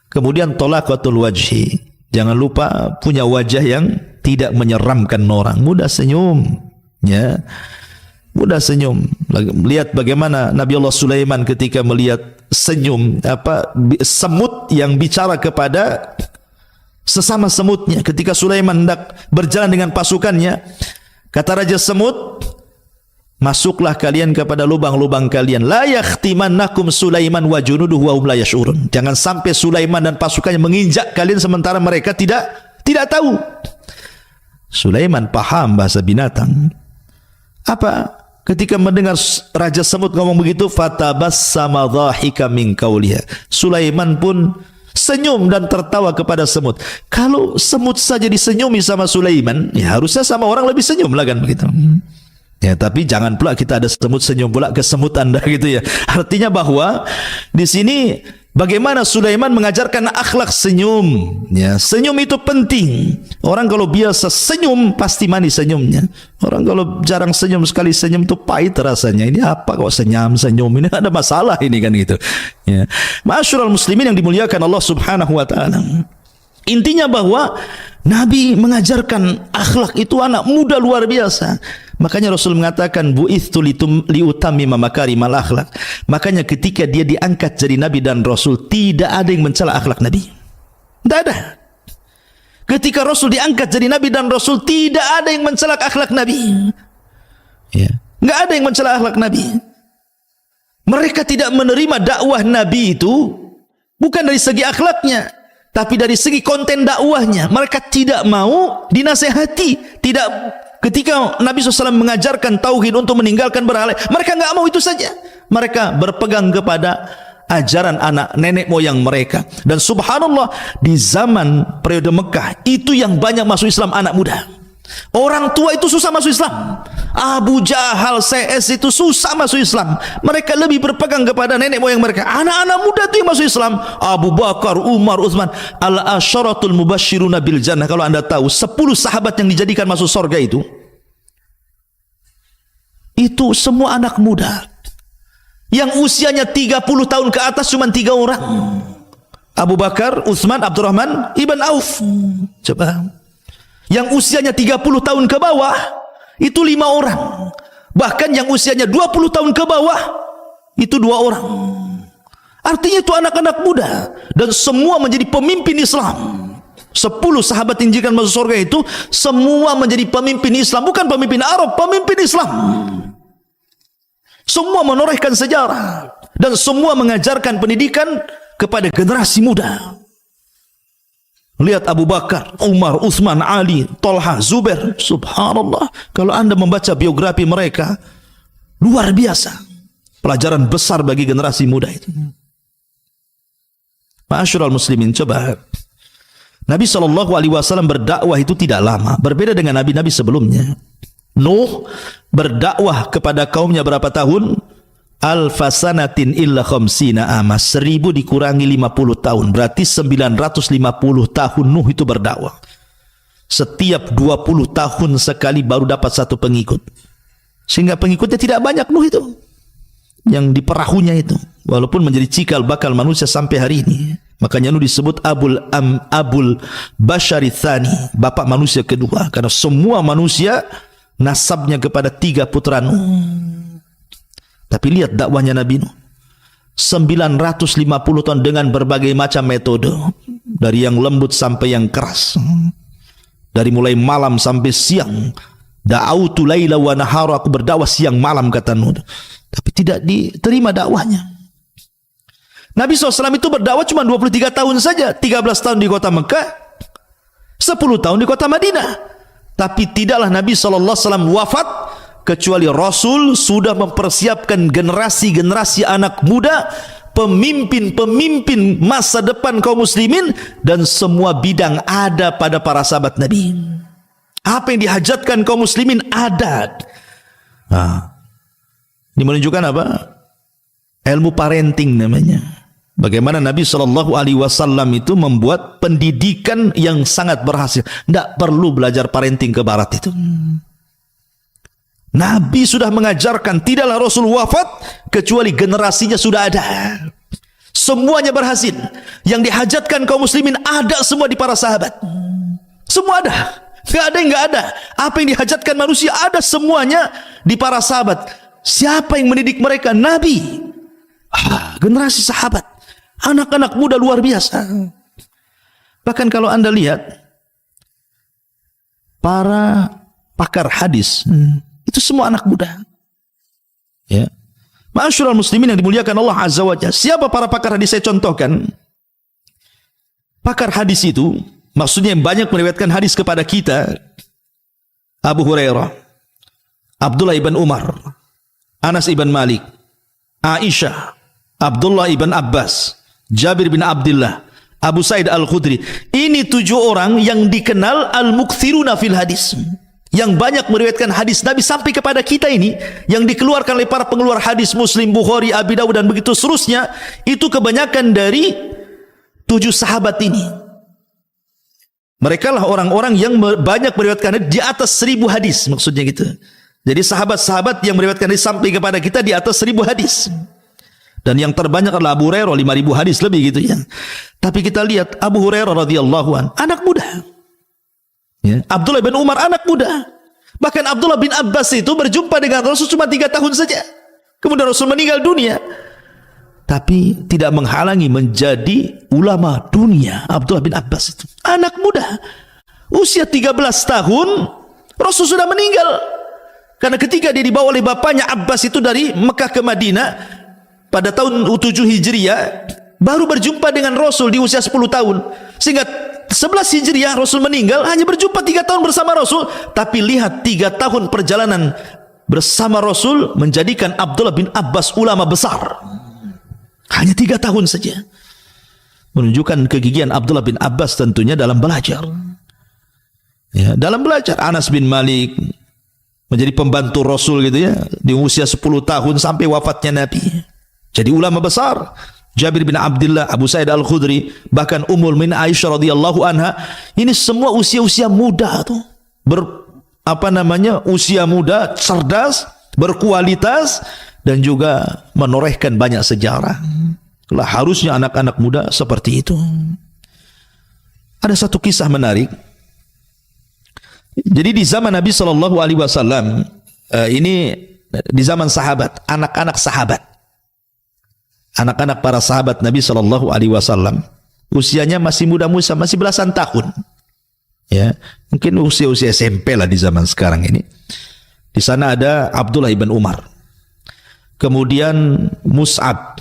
Kemudian talaqatul wajhi. Jangan lupa punya wajah yang tidak menyeramkan orang. Mudah senyum. Ya. Mudah senyum. Lihat bagaimana Nabi Allah Sulaiman ketika melihat senyum semut yang bicara kepada sesama semutnya. Ketika Sulaiman hendak berjalan dengan pasukannya, kata Raja Semut, masuklah kalian kepada lubang-lubang kalian. La yakhtimannakum Sulaiman wa junuduhu wa hum la yash'urun. Jangan sampai Sulaiman dan pasukannya menginjak kalian sementara mereka tidak tahu. Sulaiman paham bahasa binatang. Apa? Ketika mendengar Raja Semut ngomong begitu, fatabassama dhahika min qawliha. Sulaiman pun senyum dan tertawa kepada semut. Kalau semut saja disenyumi sama Sulaiman, ya harusnya sama orang lebih senyum lah kan begitu. Ya, tapi jangan pula kita ada semut senyum pula ke semut Anda gitu ya. Artinya bahwa di sini bagaimana Sulaiman mengajarkan akhlak senyum. Ya, senyum itu penting. Orang kalau biasa senyum pasti manis senyumnya. Orang kalau jarang senyum, sekali senyum itu pahit rasanya. Ini apa kok senyum ini ada masalah ini kan gitu. Ya. Ma'asyiral muslimin yang dimuliakan Allah Subhanahu wa taala. Intinya bahwa Nabi mengajarkan akhlak itu anak muda luar biasa. Makanya Rasul mengatakan bu'itsu liutammima makarimal akhlak. Makanya ketika dia diangkat jadi nabi dan rasul, tidak ada yang mencela akhlak Nabi. Tidak ada. Ketika Rasul diangkat jadi Nabi dan Rasul, tidak ada yang mencela akhlak Nabi. Ya. Nggak ada yang mencela akhlak Nabi. Mereka tidak menerima dakwah Nabi itu bukan dari segi akhlaknya, tapi dari segi konten dakwahnya. Mereka tidak mau dinasehati. Tidak, ketika Nabi SAW mengajarkan tauhid untuk meninggalkan berhala, mereka nggak mau itu saja. Mereka berpegang kepada ajaran anak nenek moyang mereka. Dan subhanallah, di zaman periode Mekah itu yang banyak masuk Islam anak muda. Orang tua itu susah masuk Islam. Abu Jahal, CS itu susah masuk Islam. Mereka lebih berpegang kepada nenek moyang mereka. Anak-anak muda itu yang masuk Islam. Abu Bakar, Umar, Utsman, al-asyaratul mubasysyiruna bil jannah. Kalau Anda tahu 10 sahabat yang dijadikan masuk surga itu semua anak muda. Yang usianya 30 tahun ke atas cuma 3 orang. Abu Bakar, Utsman, Abdurrahman Ibn Auf. Coba. Yang usianya 30 tahun ke bawah itu 5 orang. Bahkan yang usianya 20 tahun ke bawah itu 2 orang. Artinya itu anak-anak muda dan semua menjadi pemimpin Islam. 10 sahabat yang dijadikan masuk surga itu semua menjadi pemimpin Islam, bukan pemimpin Arab, pemimpin Islam. Semua menorehkan sejarah dan semua mengajarkan pendidikan kepada generasi muda. Lihat Abu Bakar, Umar, Utsman, Ali, Thalha, Zubair. Subhanallah, kalau Anda membaca biografi mereka, luar biasa. Pelajaran besar bagi generasi muda itu. Ma'asyiral muslimin, coba. Nabi SAW berdakwah itu tidak lama, berbeda dengan nabi-nabi sebelumnya. Nuh berdakwah kepada kaumnya berapa tahun? Alfasanatin illa khamsina ama, 1000 dikurangi 50 tahun, berarti 950 tahun Nuh itu berdakwah. Setiap 20 tahun sekali baru dapat 1 pengikut, sehingga pengikutnya tidak banyak Nuh itu yang di perahunya itu, walaupun menjadi cikal bakal manusia sampai hari ini. Makanya Nuh disebut Abul Bashari Tsani, bapak manusia kedua, karena semua manusia nasabnya kepada 3 putra Nuh. Tapi lihat dakwahnya Nabi Nuh 950 tahun dengan berbagai macam metode, dari yang lembut sampai yang keras, dari mulai malam sampai siang. Da'autu laila wa nahara, aku berdakwah siang malam, kata Nuh. Tapi tidak diterima dakwahnya. Nabi SAW itu berdakwah cuma 23 tahun saja. 13 tahun di kota Mekah, 10 tahun di kota Madinah. Tapi tidaklah Nabi SAW wafat kecuali Rasul sudah mempersiapkan generasi-generasi anak muda, pemimpin-pemimpin masa depan kaum muslimin, dan semua bidang ada pada para sahabat Nabi. Apa yang dihajatkan kaum muslimin ada. Ini menunjukkan apa? Ilmu parenting namanya. Bagaimana Nabi SAW itu membuat pendidikan yang sangat berhasil. Tidak perlu belajar parenting ke barat itu. Nabi sudah mengajarkan, tidaklah Rasul wafat kecuali generasinya sudah ada. Semuanya berhasil. Yang dihajatkan kaum muslimin ada semua di para sahabat. Semua ada. Tidak ada yang tidak ada. Apa yang dihajatkan manusia ada semuanya di para sahabat. Siapa yang mendidik mereka? Nabi. Generasi sahabat. Anak-anak muda luar biasa. Bahkan kalau Anda lihat para pakar hadis, itu semua anak muda. Ya. Ma'asyiral muslimin yang dimuliakan Allah Azza wa Jalla. Siapa para pakar hadis? Saya contohkan. Pakar hadis itu maksudnya yang banyak meriwayatkan hadis kepada kita: Abu Hurairah, Abdullah ibn Umar, Anas ibn Malik, Aisyah, Abdullah ibn Abbas, Jabir bin Abdullah, Abu Sa'id Al-Khudri. Ini 7 orang yang dikenal al-mukthiruna fil hadis, yang banyak meriwayatkan hadis Nabi sampai kepada kita ini, yang dikeluarkan oleh para pengeluar hadis Muslim, Bukhari, Abi Dawud, dan begitu seterusnya. Itu kebanyakan dari 7 sahabat ini. Mereka lah orang-orang yang banyak meriwayatkan hadis, di atas 1000 hadis, maksudnya gitu. Jadi sahabat-sahabat yang meriwayatkan hadis sampai kepada kita di atas 1000 hadis. Dan yang terbanyak adalah Abu Hurairah, 5000 hadis lebih gitu ya. Tapi kita lihat Abu Hurairah radhiyallahu an, anak muda. Ya. Abdullah bin Umar anak muda. Bahkan Abdullah bin Abbas itu berjumpa dengan Rasul cuma 3 tahun saja. Kemudian Rasul meninggal dunia. Tapi tidak menghalangi menjadi ulama dunia. Abdullah bin Abbas itu anak muda. Usia 13 tahun Rasul sudah meninggal. Karena ketika dia dibawa oleh bapaknya Abbas itu dari Mekah ke Madinah pada tahun 7 Hijriah, baru berjumpa dengan Rasul di usia 10 tahun. Sehingga 11 Hijriah Rasul meninggal, hanya berjumpa 3 tahun bersama Rasul. Tapi lihat 3 tahun perjalanan bersama Rasul menjadikan Abdullah bin Abbas ulama besar. Hanya 3 tahun saja. Menunjukkan kegigihan Abdullah bin Abbas tentunya dalam belajar. Ya, dalam belajar. Anas bin Malik menjadi pembantu Rasul gitu ya, di usia 10 tahun sampai wafatnya Nabi. Jadi ulama besar. Jabir bin Abdullah, Abu Sa'id Al-Khudri, bahkan Ummul Mu'minin Aisyah radhiyallahu anha, ini semua usia-usia muda tuh. Usia muda, cerdas, berkualitas dan juga menorehkan banyak sejarah. Lah harusnya anak-anak muda seperti itu. Ada satu kisah menarik. Jadi di zaman Nabi SAW, ini di zaman sahabat, anak-anak para sahabat Nabi SAW, usianya masih muda, masih belasan tahun, ya, mungkin usia SMP lah di zaman sekarang ini. Di sana ada Abdullah ibn Umar, kemudian Mus'ab,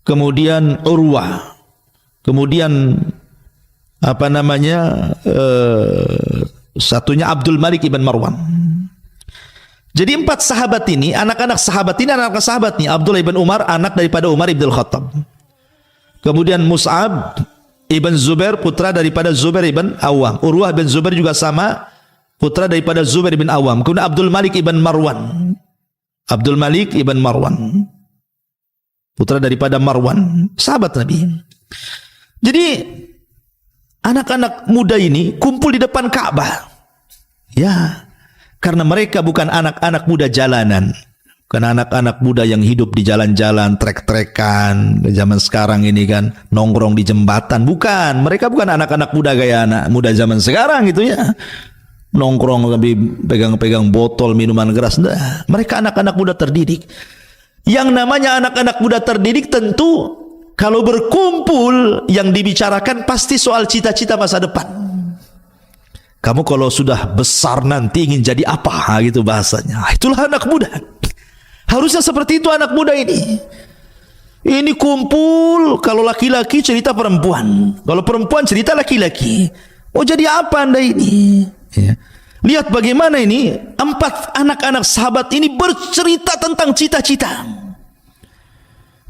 kemudian Urwah, kemudian satunya Abdul Malik ibn Marwan. Jadi 4 sahabat ini, anak-anak sahabat ini, Abdullah ibn Umar, anak daripada Umar ibn Khattab. Kemudian Mus'ab ibn Zubair, putra daripada Zubair ibn Awam. Urwah bin Zubair juga sama, putra daripada Zubair ibn Awam. Kemudian Abdul Malik ibn Marwan. Abdul Malik ibn Marwan, putra daripada Marwan, sahabat Nabi. Jadi anak-anak muda ini kumpul di depan Ka'bah. Ya, karena mereka bukan anak-anak muda jalanan, bukan anak-anak muda yang hidup di jalan-jalan, trek-trekan zaman sekarang ini kan, nongkrong di jembatan. Bukan, mereka bukan anak-anak muda gaya anak muda zaman sekarang gitu ya. Nongkrong lebih pegang-pegang botol minuman keras. Nah, mereka anak-anak muda terdidik. Yang namanya anak-anak muda terdidik tentu kalau berkumpul yang dibicarakan pasti soal cita-cita masa depan. Kamu kalau sudah besar nanti ingin jadi apa gitu bahasanya. Itulah anak muda. Harusnya seperti itu anak muda ini. Ini kumpul, kalau laki-laki cerita perempuan, kalau perempuan cerita laki-laki. Oh, jadi apa Anda ini? Ya. Lihat bagaimana ini 4 anak-anak sahabat ini bercerita tentang cita-cita.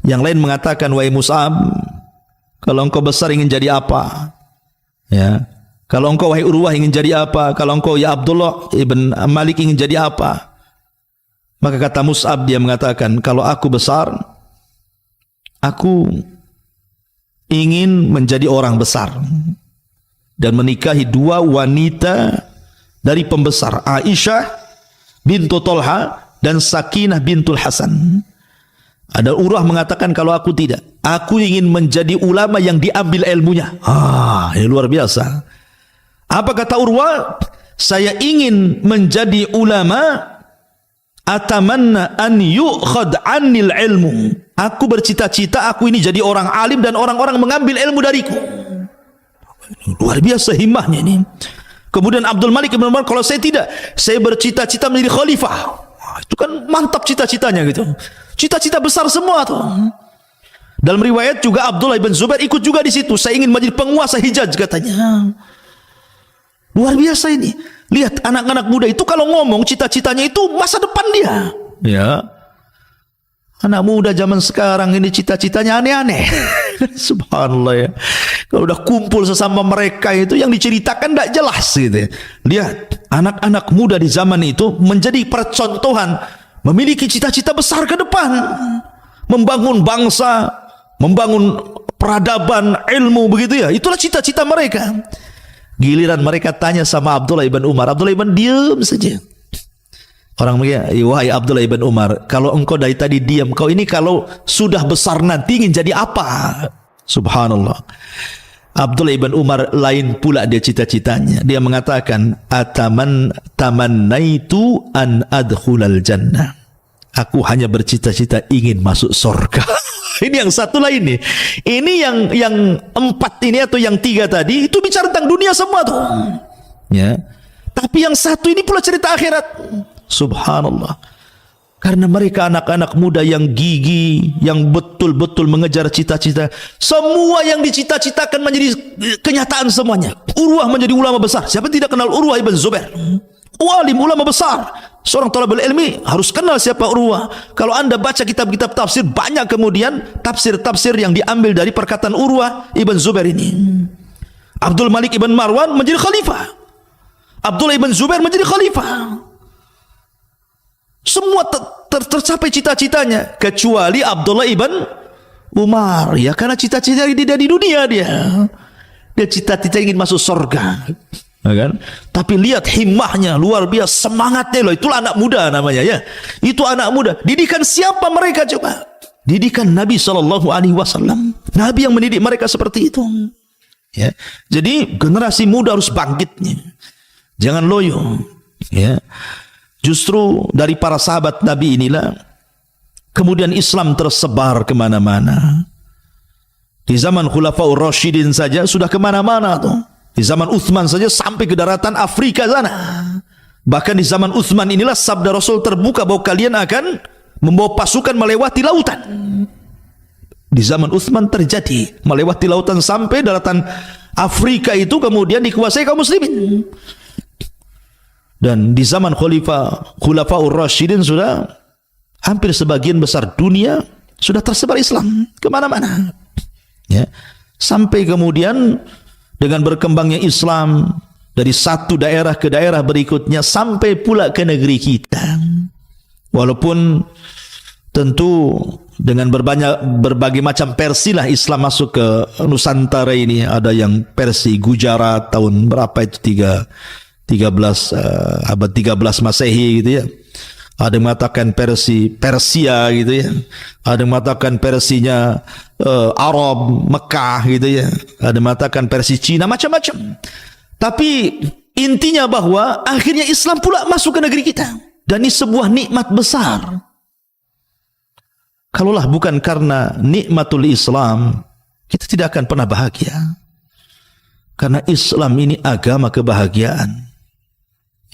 Yang lain mengatakan, wahai Mus'ab, kalau engkau besar ingin jadi apa? Ya. Kalau engkau wahai Urwah ingin jadi apa? Kalau engkau ya Abdullah ibn Malik ingin jadi apa? Maka kata Mus'ab, dia mengatakan, kalau aku besar, aku ingin menjadi orang besar dan menikahi 2 wanita dari pembesar, Aisyah bintu Tolha dan Sakinah bintul Hasan. Ada Urwah mengatakan, kalau aku tidak, aku ingin menjadi ulama yang diambil ilmunya. Ini luar biasa. Apa kata Urwah? Saya ingin menjadi ulama, atamanna an yu'khad anil ilmu. Aku bercita-cita aku ini jadi orang alim dan orang-orang mengambil ilmu dariku. Luar biasa himmahnya ini. Kemudian Abdul Malik ibn Marwan, kalau saya tidak, saya bercita-cita menjadi khalifah. Itu kan mantap cita-citanya gitu. Cita-cita besar semua tuh. Dalam riwayat juga Abdullah ibn Zubair ikut juga di situ. Saya ingin menjadi penguasa Hijaz katanya. Luar biasa ini. Lihat anak-anak muda itu kalau ngomong cita-citanya itu masa depan dia. Ya. Anak muda zaman sekarang ini cita-citanya aneh-aneh. Subhanallah ya. Kalau udah kumpul sesama mereka itu yang diceritakan tidak jelas gitu. Lihat anak-anak muda di zaman itu menjadi percontohan, memiliki cita-cita besar ke depan, membangun bangsa, membangun peradaban, ilmu begitu ya. Itulah cita-cita mereka. Giliran mereka tanya sama Abdullah ibn Umar, Abdullah ibn diam saja. Orang mereka, wahai Abdullah ibn Umar, kalau engkau dari tadi diam, kau ini kalau sudah besar nanti ingin jadi apa? Subhanallah. Abdullah ibn Umar lain pula dia cita-citanya. Dia mengatakan, tamannaitu an adkhulal jannah. Aku hanya bercita-cita ingin masuk surga. Ini yang satu lain nih. Ini yang 4 ini atau yang 3 tadi itu bicara tentang dunia semua tuh. Ya. Tapi yang satu ini pula cerita akhirat. Subhanallah. Karena mereka anak-anak muda yang gigih, yang betul-betul mengejar cita-cita. Semua yang dicita-citakan menjadi kenyataan semuanya. Urwah menjadi ulama besar. Siapa tidak kenal Urwah ibn Zubair? Alim, ulama besar. Seorang talibul ilmi harus kenal siapa Urwah. Kalau anda baca kitab-kitab tafsir, banyak kemudian tafsir-tafsir yang diambil dari perkataan Urwah ibn Zubair ini. Abdul Malik ibn Marwan menjadi khalifah. Abdullah ibn Zubair menjadi khalifah. Semua tercapai cita-citanya kecuali Abdullah ibn Umar, ya, karena cita-cita dia di dunia, dia cita-cita ingin masuk surga, ya kan? Tapi lihat himmahnya luar biasa, semangatnya loh. Itulah anak muda namanya, ya. Itu anak muda. Didikan siapa mereka coba? Didikan Nabi SAW. Nabi yang mendidik mereka seperti itu, ya. Jadi generasi muda harus bangkitnya, jangan loyo, ya. Justru dari para sahabat Nabi inilah kemudian Islam tersebar kemana-mana. Di zaman Khulafaur Rasyidin saja sudah kemana-mana tuh. Di zaman Uthman saja sampai ke daratan Afrika sana. Bahkan di zaman Uthman inilah sabda Rasul terbuka bahwa kalian akan membawa pasukan melewati lautan. Di zaman Uthman terjadi melewati lautan sampai daratan Afrika itu kemudian dikuasai kaum muslimin. Dan di zaman Khulafaur Rasyidin sudah hampir sebagian besar dunia sudah tersebar Islam kemana-mana, ya. Sampai kemudian dengan berkembangnya Islam dari satu daerah ke daerah berikutnya sampai pula ke negeri kita. Walaupun tentu dengan berbagai macam versi lah Islam masuk ke Nusantara ini. Ada yang versi Gujarat tahun berapa itu, abad 13 Masehi gitu, ya. Ada yang mengatakan versi Persia gitu, ya. Ada yang mengatakan versinya Arab, Mekah gitu, ya. Ada yang mengatakan versi Cina, macam-macam. Tapi intinya bahwa akhirnya Islam pula masuk ke negeri kita. Dan ini sebuah nikmat besar. Kalaulah bukan karena nikmatul Islam, kita tidak akan pernah bahagia. Karena Islam ini agama kebahagiaan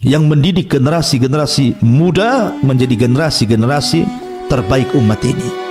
yang mendidik generasi-generasi muda menjadi generasi-generasi terbaik umat ini.